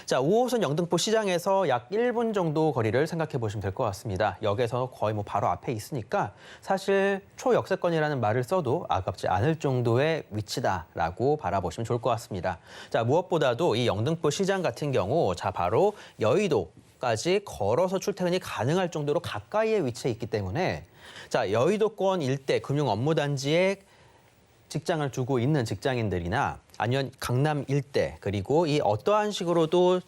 Speaker 4: 자, 5호선 영등포 시장에서 약 1분 정도 거리를 생각해 보시면 될 것 같습니다. 역에서 거의 뭐 바로 앞에 있으니까 사실 초역세권이라는 말을 써도 아깝지 않을 정도의 위치다라고 바라보시면 좋을 것 같습니다. 자, 무엇보다도 이 영등포 시장 같은 경우 자, 바로 여의도까지 걸어서 출퇴근이 가능할 정도로 가까이에 위치해 있기 때문에 자, 여의도권 일대 금융 업무 단지에 직장을 두고 있는 직장인들이나 아니면 강남 일대 그리고 이 어떠한 식으로도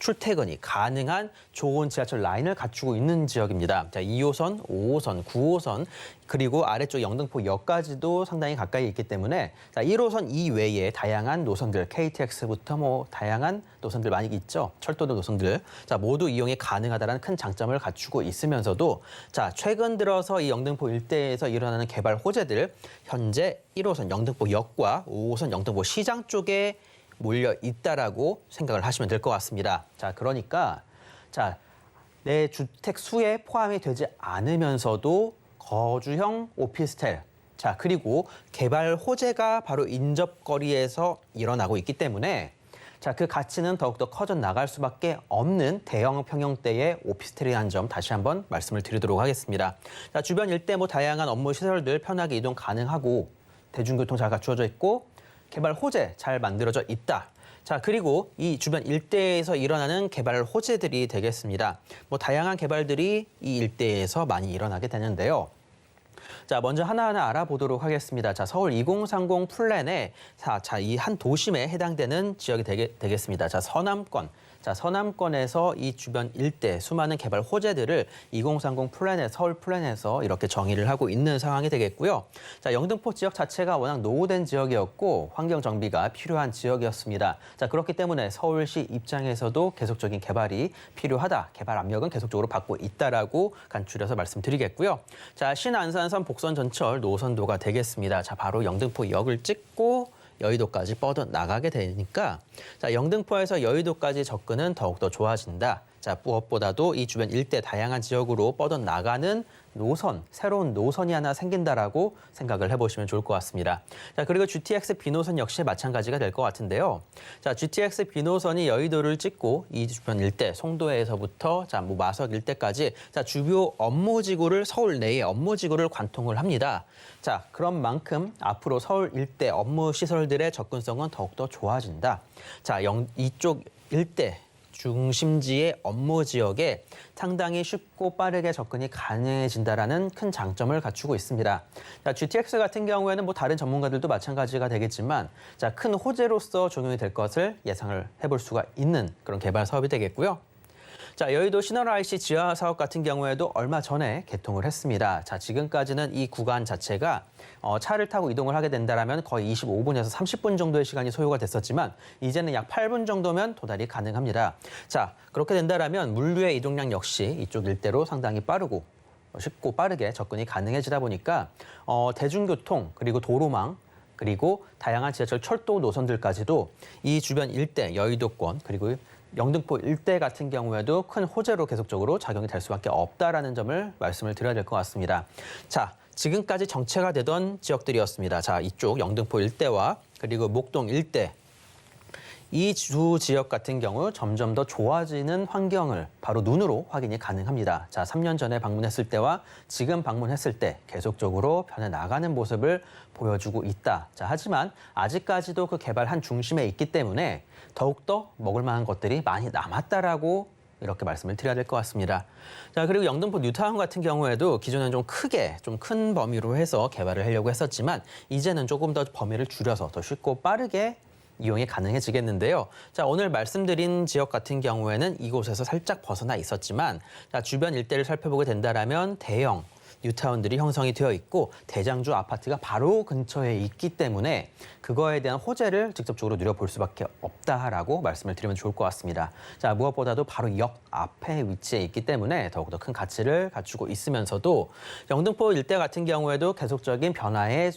Speaker 4: 출퇴근이 가능한 좋은 지하철 라인을 갖추고 있는 지역입니다. 자, 2호선, 5호선, 9호선 그리고 아래쪽 영등포역까지도 상당히 가까이 있기 때문에 자, 1호선 이외에 다양한 노선들, KTX부터 뭐 다양한 노선들 많이 있죠. 철도도 노선들. 자, 모두 이용이 가능하다는 큰 장점을 갖추고 있으면서도 자, 최근 들어서 이 영등포 일대에서 일어나는 개발 호재들 현재 1호선 영등포역과 5호선 영등포 시장 쪽에 몰려 있다라고 생각을 하시면 될 것 같습니다. 자, 그러니까 자, 내 주택 수에 포함이 되지 않으면서도 거주형 오피스텔, 자, 그리고 개발 호재가 바로 인접거리에서 일어나고 있기 때문에 자, 그 가치는 더욱더 커져 나갈 수밖에 없는 대형 평형대의 오피스텔이라는 점 다시 한번 말씀을 드리도록 하겠습니다. 자, 주변 일대 뭐 다양한 업무 시설들 편하게 이동 가능하고 대중교통 잘 갖추어져 있고 개발 호재 잘 만들어져 있다. 자, 그리고 이 주변 일대에서 일어나는 개발 호재들이 되겠습니다. 뭐 다양한 개발들이 이 일대에서 많이 일어나게 되는데요. 자, 먼저 하나하나 알아보도록 하겠습니다. 자, 서울 2030 플랜에 자, 이 한 도심에 해당되는 지역이 되겠습니다. 자, 서남권. 자, 서남권에서 이 주변 일대 수많은 개발 호재들을 2030 플랜에 서울 플랜에서 이렇게 정의를 하고 있는 상황이 되겠고요. 자, 영등포 지역 자체가 워낙 노후된 지역이었고 환경 정비가 필요한 지역이었습니다. 자, 그렇기 때문에 서울시 입장에서도 계속적인 개발이 필요하다. 개발 압력은 계속적으로 받고 있다라고 간추려서 말씀드리겠고요. 자, 신안산선 복선 전철 노선도가 되겠습니다. 자, 바로 영등포역을 찍고 여의도까지 뻗어 나가게 되니까 자, 영등포에서 여의도까지 접근은 더욱더 좋아진다. 자, 무엇보다도 이 주변 일대 다양한 지역으로 뻗어 나가는 노선, 새로운 노선이 하나 생긴다라고 생각을 해보시면 좋을 것 같습니다. 자, 그리고 GTX B노선 역시 마찬가지가 될 것 같은데요. 자, GTX B노선이 여의도를 찍고 이 주변 일대, 송도에서부터 자, 뭐 마석 일대까지 자, 주요 업무지구를 서울 내에 업무지구를 관통을 합니다. 자, 그런 만큼 앞으로 서울 일대 업무 시설들의 접근성은 더욱더 좋아진다. 자, 이쪽 일대 중심지의 업무 지역에 상당히 쉽고 빠르게 접근이 가능해진다라는 큰 장점을 갖추고 있습니다. 자, GTX 같은 경우에는 뭐 다른 전문가들도 마찬가지가 되겠지만 자, 큰 호재로서 적용이 될 것을 예상을 해볼 수가 있는 그런 개발 사업이 되겠고요. 자, 여의도 신월 IC 지하 사업 같은 경우에도 얼마 전에 개통을 했습니다. 자, 지금까지는 이 구간 자체가 차를 타고 이동을 하게 된다면 거의 25분에서 30분 정도의 시간이 소요가 됐었지만 이제는 약 8분 정도면 도달이 가능합니다. 자, 그렇게 된다면 물류의 이동량 역시 이쪽 일대로 상당히 빠르고 쉽고 빠르게 접근이 가능해지다 보니까 대중교통 그리고 도로망 그리고 다양한 지하철 철도 노선들까지도 이 주변 일대 여의도권 그리고 영등포 일대 같은 경우에도 큰 호재로 계속적으로 작용이 될 수밖에 없다라는 점을 말씀을 드려야 될 것 같습니다. 자, 지금까지 정체가 되던 지역들이었습니다. 자, 이쪽 영등포 일대와 그리고 목동 일대 이 두 지역 같은 경우 점점 더 좋아지는 환경을 바로 눈으로 확인이 가능합니다. 자, 3년 전에 방문했을 때와 지금 방문했을 때 계속적으로 변해 나가는 모습을 보여주고 있다. 자, 하지만 아직까지도 그 개발 한 중심에 있기 때문에 더욱더 먹을 만한 것들이 많이 남았다라고 이렇게 말씀을 드려야 될 것 같습니다. 자, 그리고 영등포 뉴타운 같은 경우에도 기존엔 좀 크게, 좀 큰 범위로 해서 개발을 하려고 했었지만 이제는 조금 더 범위를 줄여서 더 쉽고 빠르게 이용이 가능해지겠는데요. 자, 오늘 말씀드린 지역 같은 경우에는 이곳에서 살짝 벗어나 있었지만 자, 주변 일대를 살펴보게 된다면 대형 뉴타운들이 형성이 되어 있고 대장주 아파트가 바로 근처에 있기 때문에 그거에 대한 호재를 직접적으로 누려볼 수밖에 없다라고 말씀을 드리면 좋을 것 같습니다. 자, 무엇보다도 바로 역 앞에 위치해 있기 때문에 더욱더 큰 가치를 갖추고 있으면서도 영등포 일대 같은 경우에도 계속적인 변화의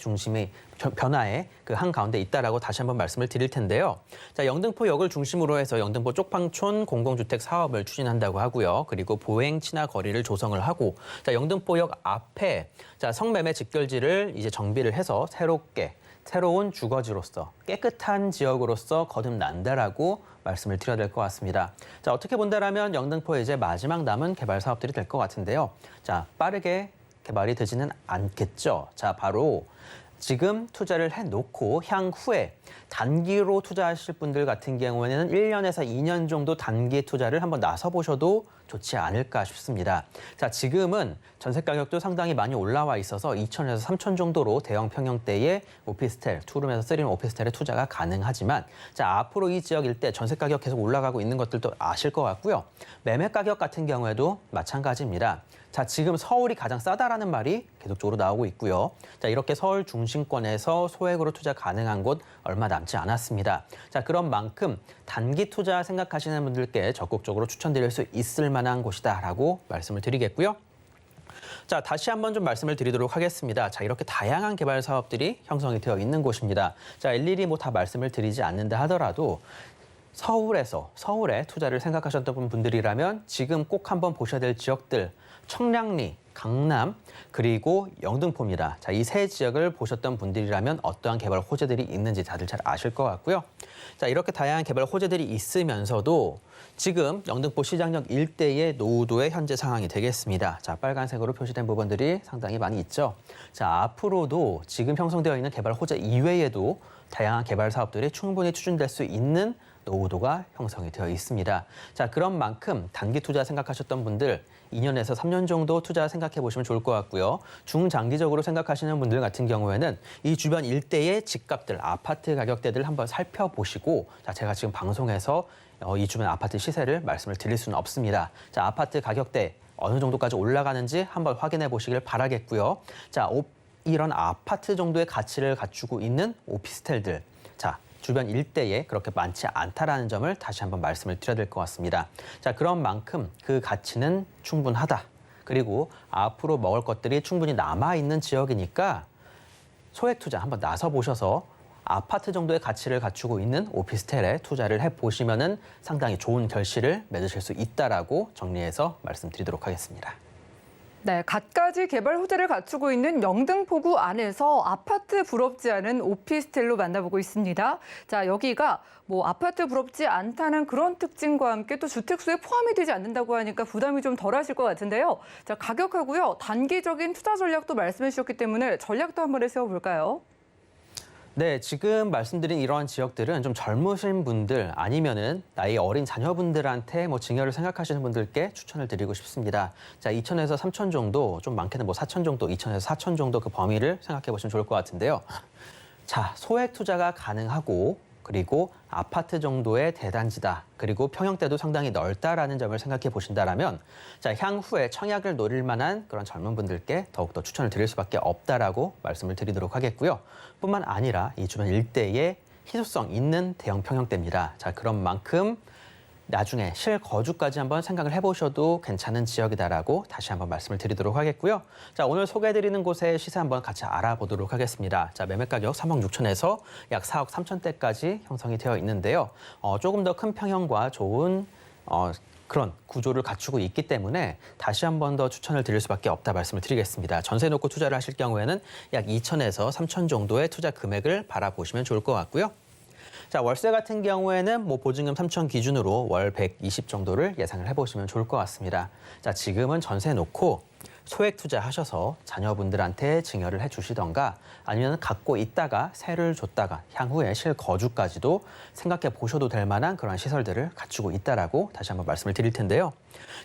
Speaker 4: 그 한가운데 있다라고 다시 한번 말씀을 드릴 텐데요. 자, 영등포역을 중심으로 해서 영등포 쪽방촌 공공주택 사업을 추진한다고 하고요. 그리고 보행 친화 거리를 조성을 하고 자, 영등포역 앞에 자, 성매매 직결지를 이제 정비를 해서 새로운 주거지로서 깨끗한 지역으로서 거듭난다라고 말씀을 드려야 될 것 같습니다. 자, 어떻게 본다라면 영등포의 이제 마지막 남은 개발 사업들이 될 것 같은데요. 자, 빠르게 개발이 되지는 않겠죠. 자, 바로 지금 투자를 해놓고 향후에 단기로 투자하실 분들 같은 경우에는 1년에서 2년 정도 단기 투자를 한번 나서보셔도 좋지 않을까 싶습니다. 자, 지금은 전세 가격도 상당히 많이 올라와 있어서 2천에서 3천 정도로 대형 평형대의 오피스텔, 투룸에서 쓰리룸 오피스텔에 투자가 가능하지만 자, 앞으로 이 지역 일대 전세 가격 계속 올라가고 있는 것들도 아실 것 같고요. 매매 가격 같은 경우에도 마찬가지입니다. 자, 지금 서울이 가장 싸다라는 말이 계속적으로 나오고 있고요. 자, 이렇게 서울 중심권에서 소액으로 투자 가능한 곳 얼마 남지 않았습니다. 자, 그런 만큼 단기 투자 생각하시는 분들께 적극적으로 추천드릴 수 있을 만한 곳이다라고 말씀을 드리겠고요. 자, 다시 한번 좀 말씀을 드리도록 하겠습니다. 자, 이렇게 다양한 개발 사업들이 형성이 되어 있는 곳입니다. 자, 일일이 뭐 다 말씀을 드리지 않는다 하더라도 서울에 투자를 생각하셨던 분들이라면 지금 꼭 한번 보셔야 될 지역들 청량리, 강남, 그리고 영등포입니다. 자, 이 세 지역을 보셨던 분들이라면 어떠한 개발 호재들이 있는지 다들 잘 아실 것 같고요. 자, 이렇게 다양한 개발 호재들이 있으면서도 지금 영등포 시장역 일대의 노후도의 현재 상황이 되겠습니다. 자, 빨간색으로 표시된 부분들이 상당히 많이 있죠. 자, 앞으로도 지금 형성되어 있는 개발 호재 이외에도 다양한 개발 사업들이 충분히 추진될 수 있는 노후도가 형성이 되어 있습니다. 자, 그런 만큼 단기 투자 생각하셨던 분들 2년에서 3년 정도 투자 생각해 보시면 좋을 것 같고요. 중장기적으로 생각하시는 분들 같은 경우에는 이 주변 일대의 집값들, 아파트 가격대들 한번 살펴보시고 자, 제가 지금 방송에서 이 주변 아파트 시세를 말씀을 드릴 수는 없습니다. 자, 아파트 가격대 어느 정도까지 올라가는지 한번 확인해 보시길 바라겠고요. 자, 이런 아파트 정도의 가치를 갖추고 있는 오피스텔들. 자, 주변 일대에 그렇게 많지 않다라는 점을 다시 한번 말씀을 드려야 될 것 같습니다. 자, 그런 만큼 그 가치는 충분하다. 그리고 앞으로 먹을 것들이 충분히 남아있는 지역이니까 소액 투자 한번 나서 보셔서 아파트 정도의 가치를 갖추고 있는 오피스텔에 투자를 해보시면은 상당히 좋은 결실을 맺으실 수 있다라고 정리해서 말씀드리도록 하겠습니다.
Speaker 2: 네, 갖가지 개발 호재를 갖추고 있는 영등포구 안에서 아파트 부럽지 않은 오피스텔로 만나보고 있습니다. 자, 여기가 뭐 아파트 부럽지 않다는 그런 특징과 함께 또 주택수에 포함이 되지 않는다고 하니까 부담이 좀 덜하실 것 같은데요. 자, 가격하고요. 단기적인 투자 전략도 말씀해 주셨기 때문에 전략도 한번 세워볼까요?
Speaker 4: 네, 지금 말씀드린 이러한 지역들은 좀 젊으신 분들 아니면은 나이 어린 자녀분들한테 뭐 증여를 생각하시는 분들께 추천을 드리고 싶습니다. 자, 2천에서 3천 정도, 좀 많게는 뭐 4천 정도, 2천에서 4천 정도 그 범위를 생각해 보시면 좋을 것 같은데요. 자, 소액 투자가 가능하고 그리고 아파트 정도의 대단지다. 그리고 평형대도 상당히 넓다라는 점을 생각해 보신다라면 자, 향후에 청약을 노릴 만한 그런 젊은 분들께 더욱더 추천을 드릴 수밖에 없다라고 말씀을 드리도록 하겠고요. 뿐만 아니라 이 주변 일대에 희소성 있는 대형 평형대입니다. 자, 그런 만큼 나중에 실거주까지 한번 생각을 해보셔도 괜찮은 지역이다라고 다시 한번 말씀을 드리도록 하겠고요. 자, 오늘 소개해드리는 곳의 시세 한번 같이 알아보도록 하겠습니다. 자, 매매 가격 3억 6천에서 약 4억 3천대까지 형성이 되어 있는데요. 조금 더 큰 평형과 좋은 그런 구조를 갖추고 있기 때문에 다시 한 번 더 추천을 드릴 수밖에 없다 말씀을 드리겠습니다. 전세 놓고 투자를 하실 경우에는 약 2천에서 3천 정도의 투자 금액을 바라보시면 좋을 것 같고요. 자, 월세 같은 경우에는 뭐 보증금 3천 기준으로 월 120 정도를 예상을 해보시면 좋을 것 같습니다. 자, 지금은 전세 놓고 소액 투자하셔서 자녀분들한테 증여를 해주시던가 아니면 갖고 있다가 세를 줬다가 향후에 실거주까지도 생각해 보셔도 될 만한 그런 시설들을 갖추고 있다라고 다시 한번 말씀을 드릴 텐데요.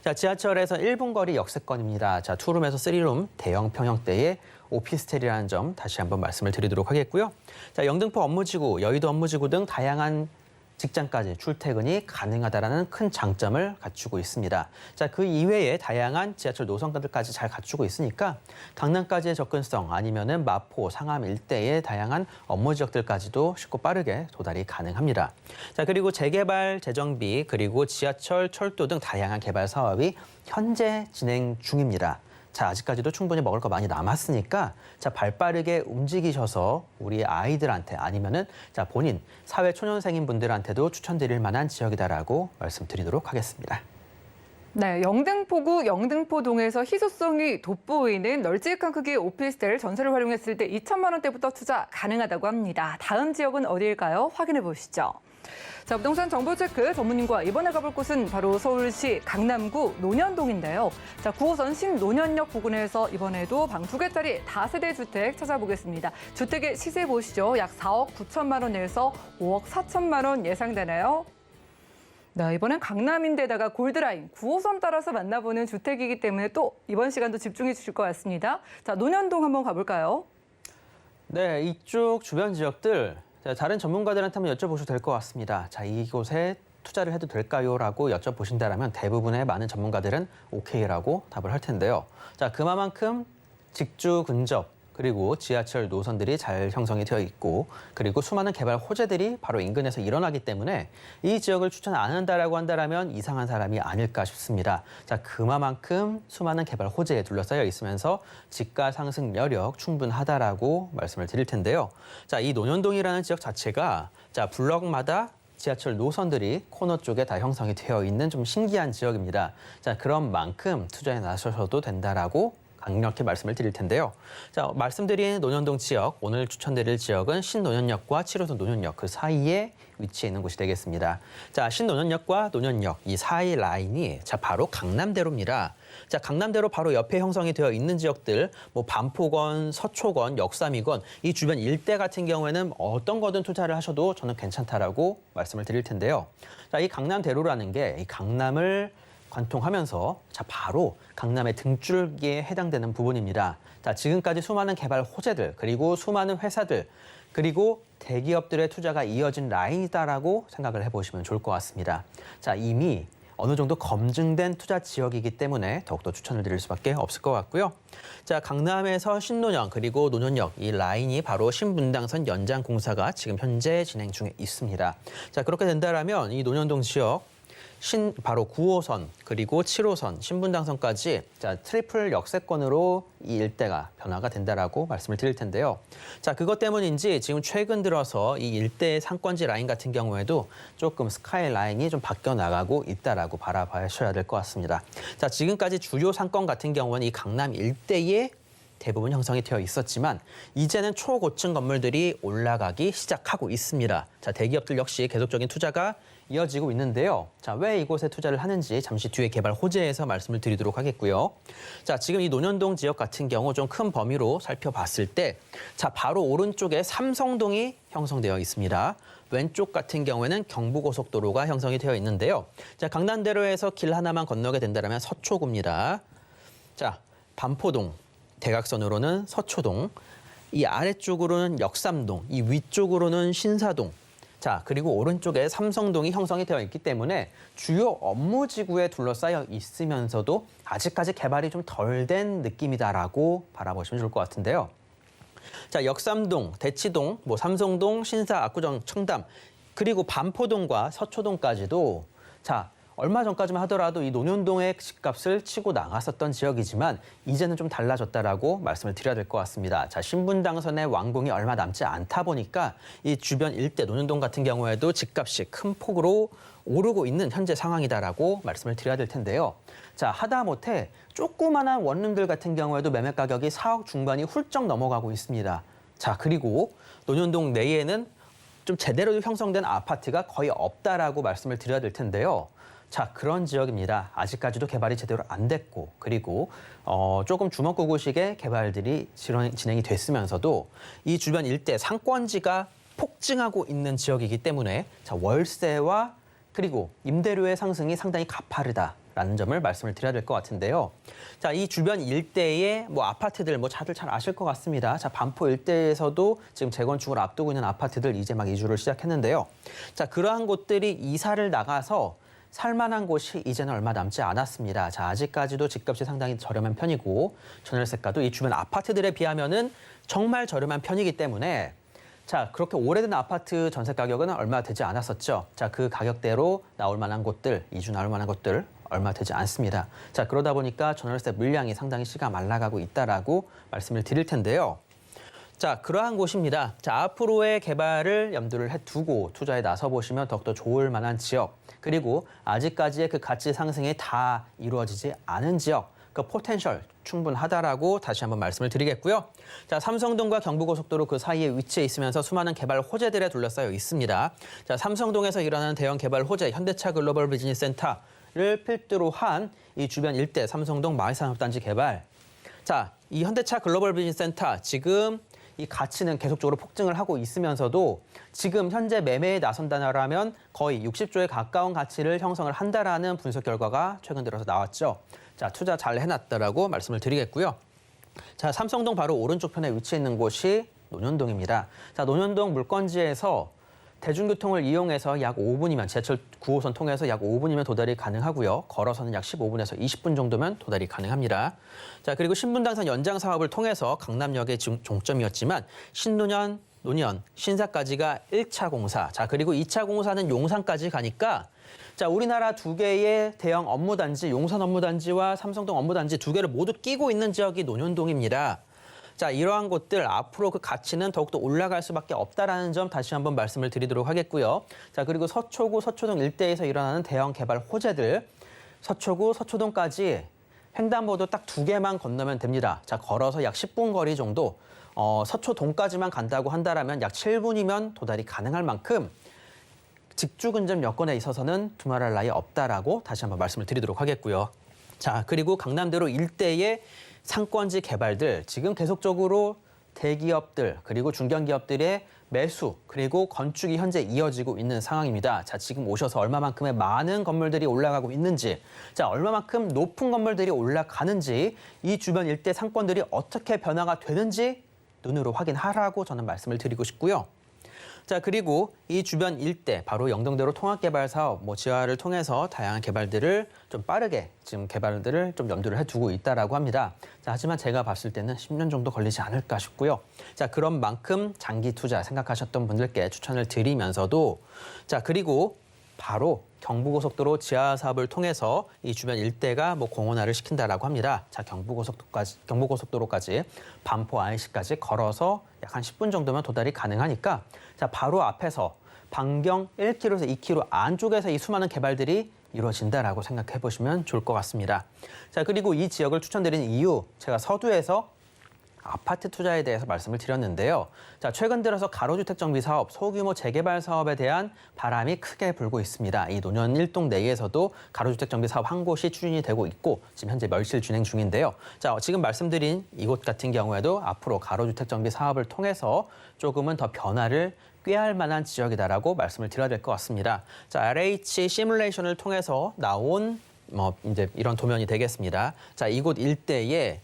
Speaker 4: 자, 지하철에서 1분 거리 역세권입니다. 자, 투룸에서 3룸 대형 평형대의 오피스텔이라는 점 다시 한번 말씀을 드리도록 하겠고요. 자, 영등포 업무지구, 여의도 업무지구 등 다양한 직장까지 출퇴근이 가능하다라는 큰 장점을 갖추고 있습니다. 자, 그 이외에 다양한 지하철 노선들까지 잘 갖추고 있으니까 강남까지의 접근성 아니면은 마포, 상암 일대의 다양한 업무 지역들까지도 쉽고 빠르게 도달이 가능합니다. 자, 그리고 재개발, 재정비, 그리고 지하철, 철도 등 다양한 개발 사업이 현재 진행 중입니다. 자, 아직까지도 충분히 먹을 거 많이 남았으니까 자, 발빠르게 움직이셔서 우리 아이들한테 아니면은 자, 본인 사회 초년생인 분들한테도 추천드릴 만한 지역이다라고 말씀드리도록 하겠습니다.
Speaker 2: 네, 영등포구 영등포동에서 희소성이 돋보이는 널찍한 크기의 오피스텔 전세를 활용했을 때 2천만 원대부터 투자 가능하다고 합니다. 다음 지역은 어디일까요? 확인해 보시죠. 자, 부동산 정보 체크 전문님과 이번에 가볼 곳은 바로 서울시 강남구 논현동인데요. 자, 9호선 신논현역 부근에서 이번에도 방 2개짜리 다세대 주택 찾아보겠습니다. 주택의 시세 보시죠. 약 4억 9천만 원에서 5억 4천만 원 예상되네요. 네, 이번엔 강남인데다가 골드라인 9호선 따라서 만나보는 주택이기 때문에 또 이번 시간도 집중해 주실 것 같습니다. 자, 논현동 한번 가볼까요?
Speaker 4: 네, 이쪽 주변 지역들 자, 다른 전문가들한테 한번 여쭤보셔도 될 것 같습니다. 자, 이곳에 투자를 해도 될까요? 라고 여쭤보신다면 대부분의 많은 전문가들은 오케이라고 답을 할 텐데요. 자, 그만큼 직주 근접 그리고 지하철 노선들이 잘 형성이 되어 있고 그리고 수많은 개발 호재들이 바로 인근에서 일어나기 때문에 이 지역을 추천 안 한다라고 한다면 이상한 사람이 아닐까 싶습니다. 자, 그만큼 수많은 개발 호재에 둘러싸여 있으면서 집가 상승 여력 충분하다라고 말씀을 드릴 텐데요. 자, 이 논현동이라는 지역 자체가 자, 블럭마다 지하철 노선들이 코너 쪽에 다 형성이 되어 있는 좀 신기한 지역입니다. 자, 그런 만큼 투자에 나서셔도 된다라고 강력히 말씀을 드릴 텐데요. 자, 말씀드린 논현동 지역, 오늘 추천드릴 지역은 신논현역과 7호선 논현역 그 사이에 위치해 있는 곳이 되겠습니다. 자, 신논현역과 논현역 이 사이 라인이 자, 바로 강남대로입니다. 자, 강남대로 바로 옆에 형성이 되어 있는 지역들, 뭐 반포건, 서초건, 역삼이건 이 주변 일대 같은 경우에는 어떤 거든 투자를 하셔도 저는 괜찮다라고 말씀을 드릴 텐데요. 자, 이 강남대로라는 게 이 강남을 관통하면서 자, 바로 강남의 등줄기에 해당되는 부분입니다. 자, 지금까지 수많은 개발 호재들 그리고 수많은 회사들 그리고 대기업들의 투자가 이어진 라인이다라고 생각을 해보시면 좋을 것 같습니다. 자, 이미 어느 정도 검증된 투자 지역이기 때문에 더욱더 추천을 드릴 수밖에 없을 것 같고요. 자, 강남에서 신논현 그리고 논현역 이 라인이 바로 신분당선 연장 공사가 지금 현재 진행 중에 있습니다. 자, 그렇게 된다라면 이 논현동 지역 바로 9호선 그리고 7호선 신분당선까지 자, 트리플 역세권으로 이 일대가 변화가 된다라고 말씀을 드릴 텐데요. 자, 그것 때문인지 지금 최근 들어서 이 일대의 상권지 라인 같은 경우에도 조금 스카이 라인이 좀 바뀌어 나가고 있다라고 바라봐셔야 될 것 같습니다. 자, 지금까지 주요 상권 같은 경우는 이 강남 일대에 대부분 형성이 되어 있었지만 이제는 초고층 건물들이 올라가기 시작하고 있습니다. 자, 대기업들 역시 계속적인 투자가 이어지고 있는데요. 자, 왜 이곳에 투자를 하는지 잠시 뒤에 개발 호재에서 말씀을 드리도록 하겠고요. 자, 지금 이 논현동 지역 같은 경우 좀 큰 범위로 살펴봤을 때 자, 바로 오른쪽에 삼성동이 형성되어 있습니다. 왼쪽 같은 경우에는 경부고속도로가 형성이 되어 있는데요. 자, 강남대로에서 길 하나만 건너게 된다면 서초구입니다. 자, 반포동, 대각선으로는 서초동, 이 아래쪽으로는 역삼동, 이 위쪽으로는 신사동, 자, 그리고 오른쪽에 삼성동이 형성이 되어 있기 때문에 주요 업무지구에 둘러싸여 있으면서도 아직까지 개발이 좀 덜 된 느낌이다라고 바라보시면 좋을 것 같은데요. 자, 역삼동, 대치동, 뭐 삼성동, 신사, 압구정, 청담, 그리고 반포동과 서초동까지도 자, 얼마 전까지만 하더라도 이 논현동의 집값을 치고 나갔었던 지역이지만 이제는 좀 달라졌다라고 말씀을 드려야 될 것 같습니다. 자, 신분당선의 완공이 얼마 남지 않다 보니까 이 주변 일대 논현동 같은 경우에도 집값이 큰 폭으로 오르고 있는 현재 상황이다라고 말씀을 드려야 될 텐데요. 자, 하다못해 조그만한 원룸들 같은 경우에도 매매 가격이 4억 중반이 훌쩍 넘어가고 있습니다. 자, 그리고 논현동 내에는 좀 제대로 형성된 아파트가 거의 없다라고 말씀을 드려야 될 텐데요. 자, 그런 지역입니다. 아직까지도 개발이 제대로 안 됐고, 그리고 조금 주먹구구식의 개발들이 진행이 됐으면서도 이 주변 일대 상권지가 폭증하고 있는 지역이기 때문에 자, 월세와 그리고 임대료의 상승이 상당히 가파르다라는 점을 말씀을 드려야 될 것 같은데요. 자, 이 주변 일대의 아파트들 다들 잘 아실 것 같습니다. 자, 반포 일대에서도 지금 재건축을 앞두고 있는 아파트들 이제 막 이주를 시작했는데요. 자, 그러한 곳들이 이사를 나가서 살만한 곳이 이제는 얼마 남지 않았습니다. 자, 아직까지도 집값이 상당히 저렴한 편이고 전월세가도 이 주변 아파트들에 비하면은 정말 저렴한 편이기 때문에 자, 그렇게 오래된 아파트 전세 가격은 얼마 되지 않았었죠. 자, 그 가격대로 나올 만한 곳들, 이주 나올 만한 곳들 얼마 되지 않습니다. 자, 그러다 보니까 전월세 물량이 상당히 씨가 말라가고 있다라고 말씀을 드릴 텐데요. 자, 그러한 곳입니다. 자, 앞으로의 개발을 염두를 두고 투자에 나서 보시면 더욱더 좋을 만한 지역, 그리고 아직까지의 그 가치 상승이 다 이루어지지 않은 지역, 그 포텐셜 충분하다라고 다시 한번 말씀을 드리겠고요. 자, 삼성동과 경부고속도로 그 사이에 위치해 있으면서 수많은 개발 호재들에 둘러싸여 있습니다. 자, 삼성동에서 일어나는 대형 개발 호재, 현대차 글로벌 비즈니스 센터를 필두로 한 이 주변 일대 삼성동 마을산업단지 개발. 자, 이 현대차 글로벌 비즈니스 센터 지금 이 가치는 계속적으로 폭증을 하고 있으면서도 지금 현재 매매에 나선다라면 거의 60조에 가까운 가치를 형성을 한다라는 분석 결과가 최근 들어서 나왔죠. 자, 투자 잘 해놨다라고 말씀을 드리겠고요. 자, 삼성동 바로 오른쪽 편에 위치해 있는 곳이 논현동입니다. 자, 논현동 물건지에서 대중교통을 이용해서 약 5분이면 지하철 9호선 통해서 약 5분이면 도달이 가능하고요. 걸어서는 약 15분에서 20분 정도면 도달이 가능합니다. 자, 그리고 신분당선 연장 사업을 통해서 강남역의 종점이었지만 신논현, 논현, 신사까지가 1차 공사. 자, 그리고 2차 공사는 용산까지 가니까 자, 우리나라 두 개의 대형 업무단지, 용산 업무단지와 삼성동 업무단지 두 개를 모두 끼고 있는 지역이 논현동입니다. 자, 이러한 곳들 앞으로 그 가치는 더욱더 올라갈 수밖에 없다라는 점 다시 한번 말씀을 드리도록 하겠고요. 자, 그리고 서초구, 서초동 일대에서 일어나는 대형 개발 호재들, 서초구, 서초동까지 횡단보도 딱 두 개만 건너면 됩니다. 자, 걸어서 약 10분 거리 정도, 서초동까지만 간다고 한다라면 약 7분이면 도달이 가능할 만큼 직주 근접 여건에 있어서는 두말할 나위 없다라고 다시 한번 말씀을 드리도록 하겠고요. 자, 그리고 강남대로 일대의 상권지 개발들 지금 계속적으로 대기업들 그리고 중견기업들의 매수 그리고 건축이 현재 이어지고 있는 상황입니다. 자, 지금 오셔서 얼마만큼의 많은 건물들이 올라가고 있는지, 자, 얼마만큼 높은 건물들이 올라가는지, 이 주변 일대 상권들이 어떻게 변화가 되는지 눈으로 확인하라고 저는 말씀을 드리고 싶고요. 자, 그리고 이 주변 일대 바로 영동대로 통합개발 사업 지하를 통해서 다양한 개발들을 좀 빠르게 지금 개발들을 좀 염두를 해두고 있다라고 합니다. 자, 하지만 제가 봤을 때는 10년 정도 걸리지 않을까 싶고요. 자, 그런 만큼 장기 투자 생각하셨던 분들께 추천을 드리면서도 자, 그리고 바로 경부고속도로 지하 사업을 통해서 이 주변 일대가 공원화를 시킨다라고 합니다. 자, 경부고속도로까지 반포 IC까지 걸어서 약 한 10분 정도면 도달이 가능하니까 자, 바로 앞에서 반경 1km에서 2km 안쪽에서 이 수많은 개발들이 이루어진다라고 생각해 보시면 좋을 것 같습니다. 자, 그리고 이 지역을 추천드리는 이유, 제가 서두에서 아파트 투자에 대해서 말씀을 드렸는데요. 자, 최근 들어서 가로주택 정비 사업, 소규모 재개발 사업에 대한 바람이 크게 불고 있습니다. 이 논현 1동 내에서도 가로주택 정비 사업 한 곳이 추진이 되고 있고 지금 현재 멸실 진행 중인데요. 자, 지금 말씀드린 이곳 같은 경우에도 앞으로 가로주택 정비 사업을 통해서 조금은 더 변화를 꾀할 만한 지역이다라고 말씀을 드려야 될 것 같습니다. 자, LH 시뮬레이션을 통해서 나온 이제 이런 도면이 되겠습니다. 자, 이곳 일대에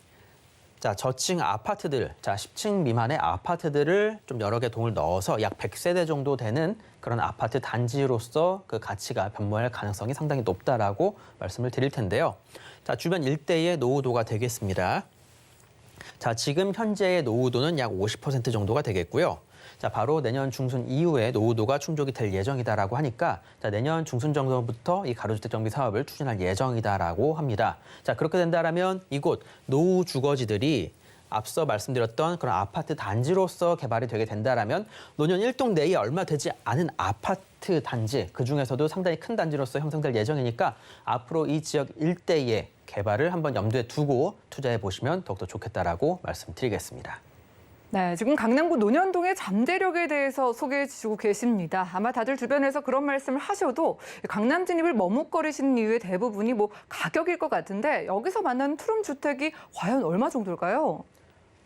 Speaker 4: 자, 저층 아파트들, 자, 10층 미만의 아파트들을 좀 여러 개 동을 넣어서 약 100세대 정도 되는 그런 아파트 단지로서 그 가치가 변모할 가능성이 상당히 높다라고 말씀을 드릴 텐데요. 자, 주변 일대의 노후도가 되겠습니다. 자, 지금 현재의 노후도는 약 50% 정도가 되겠고요. 자, 바로 내년 중순 이후에 노후도가 충족이 될 예정이다라고 하니까 자, 내년 중순 정도부터 이 가로주택 정비 사업을 추진할 예정이다라고 합니다. 자, 그렇게 된다라면 이곳 노후 주거지들이 앞서 말씀드렸던 그런 아파트 단지로서 개발이 되게 된다라면 논현 1동 내에 얼마 되지 않은 아파트 단지, 그중에서도 상당히 큰 단지로서 형성될 예정이니까 앞으로 이 지역 일대의 개발을 한번 염두에 두고 투자해 보시면 더욱더 좋겠다라고 말씀드리겠습니다.
Speaker 2: 네, 지금 강남구 논현동의 잠재력에 대해서 소개해 주시고 계십니다. 아마 다들 주변에서 그런 말씀을 하셔도 강남 진입을 머뭇거리시는 이유의 대부분이 가격일 것 같은데 여기서 만나는 투룸 주택이 과연 얼마 정도일까요?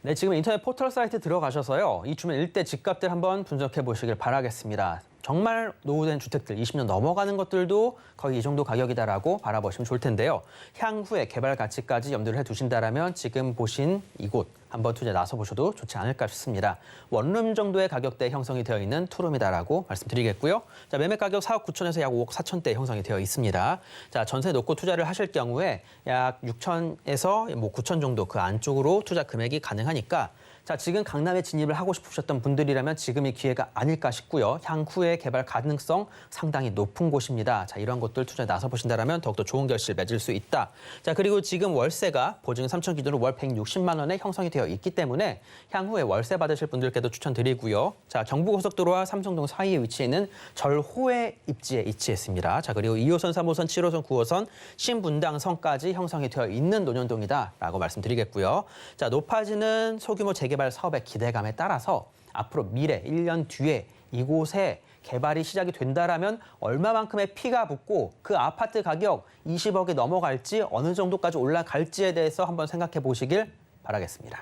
Speaker 4: 네, 지금 인터넷 포털 사이트 들어가셔서요. 이 주변 일대 집값들 한번 분석해 보시길 바라겠습니다. 정말 노후된 주택들, 20년 넘어가는 것들도 거의 이 정도 가격이다라고 바라보시면 좋을 텐데요. 향후에 개발 가치까지 염두를 해두신다라면 지금 보신 이곳 한번 투자에 나서보셔도 좋지 않을까 싶습니다. 원룸 정도의 가격대에 형성이 되어 있는 투룸이다라고 말씀드리겠고요. 자, 매매 가격 4억 9천에서 약 5억 4천대 형성이 되어 있습니다. 자, 전세 놓고 투자를 하실 경우에 약 6천에서 9천 정도 그 안쪽으로 투자 금액이 가능하니까 자, 지금 강남에 진입을 하고 싶으셨던 분들이라면 지금이 기회가 아닐까 싶고요. 향후의 개발 가능성 상당히 높은 곳입니다. 자, 이런 곳들 투자에 나서보신다면 더욱더 좋은 결실 맺을 수 있다. 자, 그리고 지금 월세가 보증 3천 기준으로 월 160만 원에 형성이 되어 있기 때문에 향후에 월세 받으실 분들께도 추천드리고요. 자, 경부고속도로와 삼성동 사이에 위치해 있는 절호의 입지에 위치했습니다. 자, 그리고 2호선, 3호선, 7호선, 9호선, 신분당선까지 형성이 되어 있는 논현동이다라고 말씀드리겠고요. 자, 높아지는 소규모 재개발 사업의 기대감에 따라서 앞으로 미래 1년 뒤에 이곳에 개발이 시작이 된다라면 얼마만큼의 피가 붙고 그 아파트 가격 20억이 넘어갈지 어느 정도까지 올라갈지에 대해서 한번 생각해 보시길 바라겠습니다.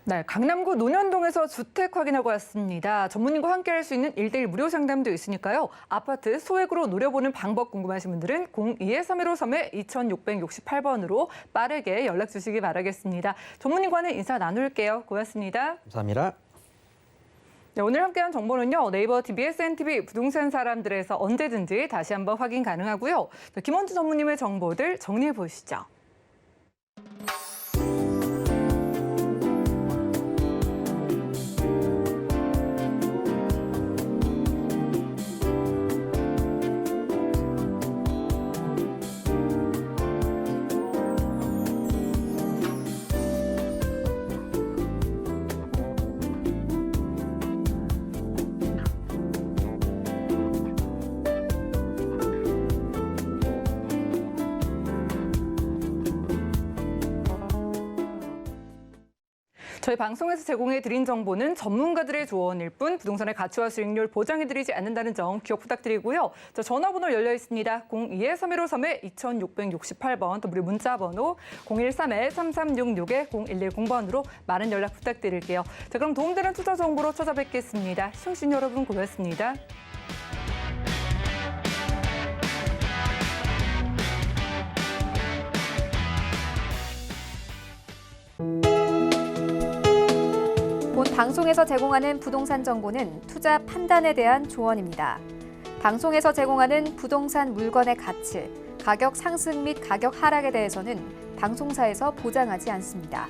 Speaker 2: 네, 강남구 논현동에서 주택 확인하고 왔습니다. 전문인과 함께할 수 있는 1:1 무료 상담도 있으니까요. 아파트 소액으로 노려보는 방법 궁금하신 분들은 02-3153-2668번으로 빠르게 연락 주시기 바라겠습니다. 전문인과는 인사 나눌게요. 고맙습니다.
Speaker 4: 감사합니다.
Speaker 2: 네, 오늘 함께한 정보는요. 네이버 TV, SNTV 부동산 사람들에서 언제든지 다시 한번 확인 가능하고요. 김원주 전무님의 정보들 정리해 보시죠. 저희 방송에서 제공해드린 정보는 전문가들의 조언일 뿐 부동산의 가치와 수익률 보장해드리지 않는다는 점 기억 부탁드리고요. 전화번호 열려 있습니다. 02-3153-2668번 또 무료 문자번호 013-3366-0110번으로 많은 연락 부탁드릴게요. 자, 그럼 도움되는 투자 정보로 찾아뵙겠습니다. 시청해주신 여러분 고맙습니다.
Speaker 1: 본 방송에서 제공하는 부동산 정보는 투자 판단에 대한 조언입니다. 방송에서 제공하는 부동산 물건의 가치, 가격 상승 및 가격 하락에 대해서는 방송사에서 보장하지 않습니다.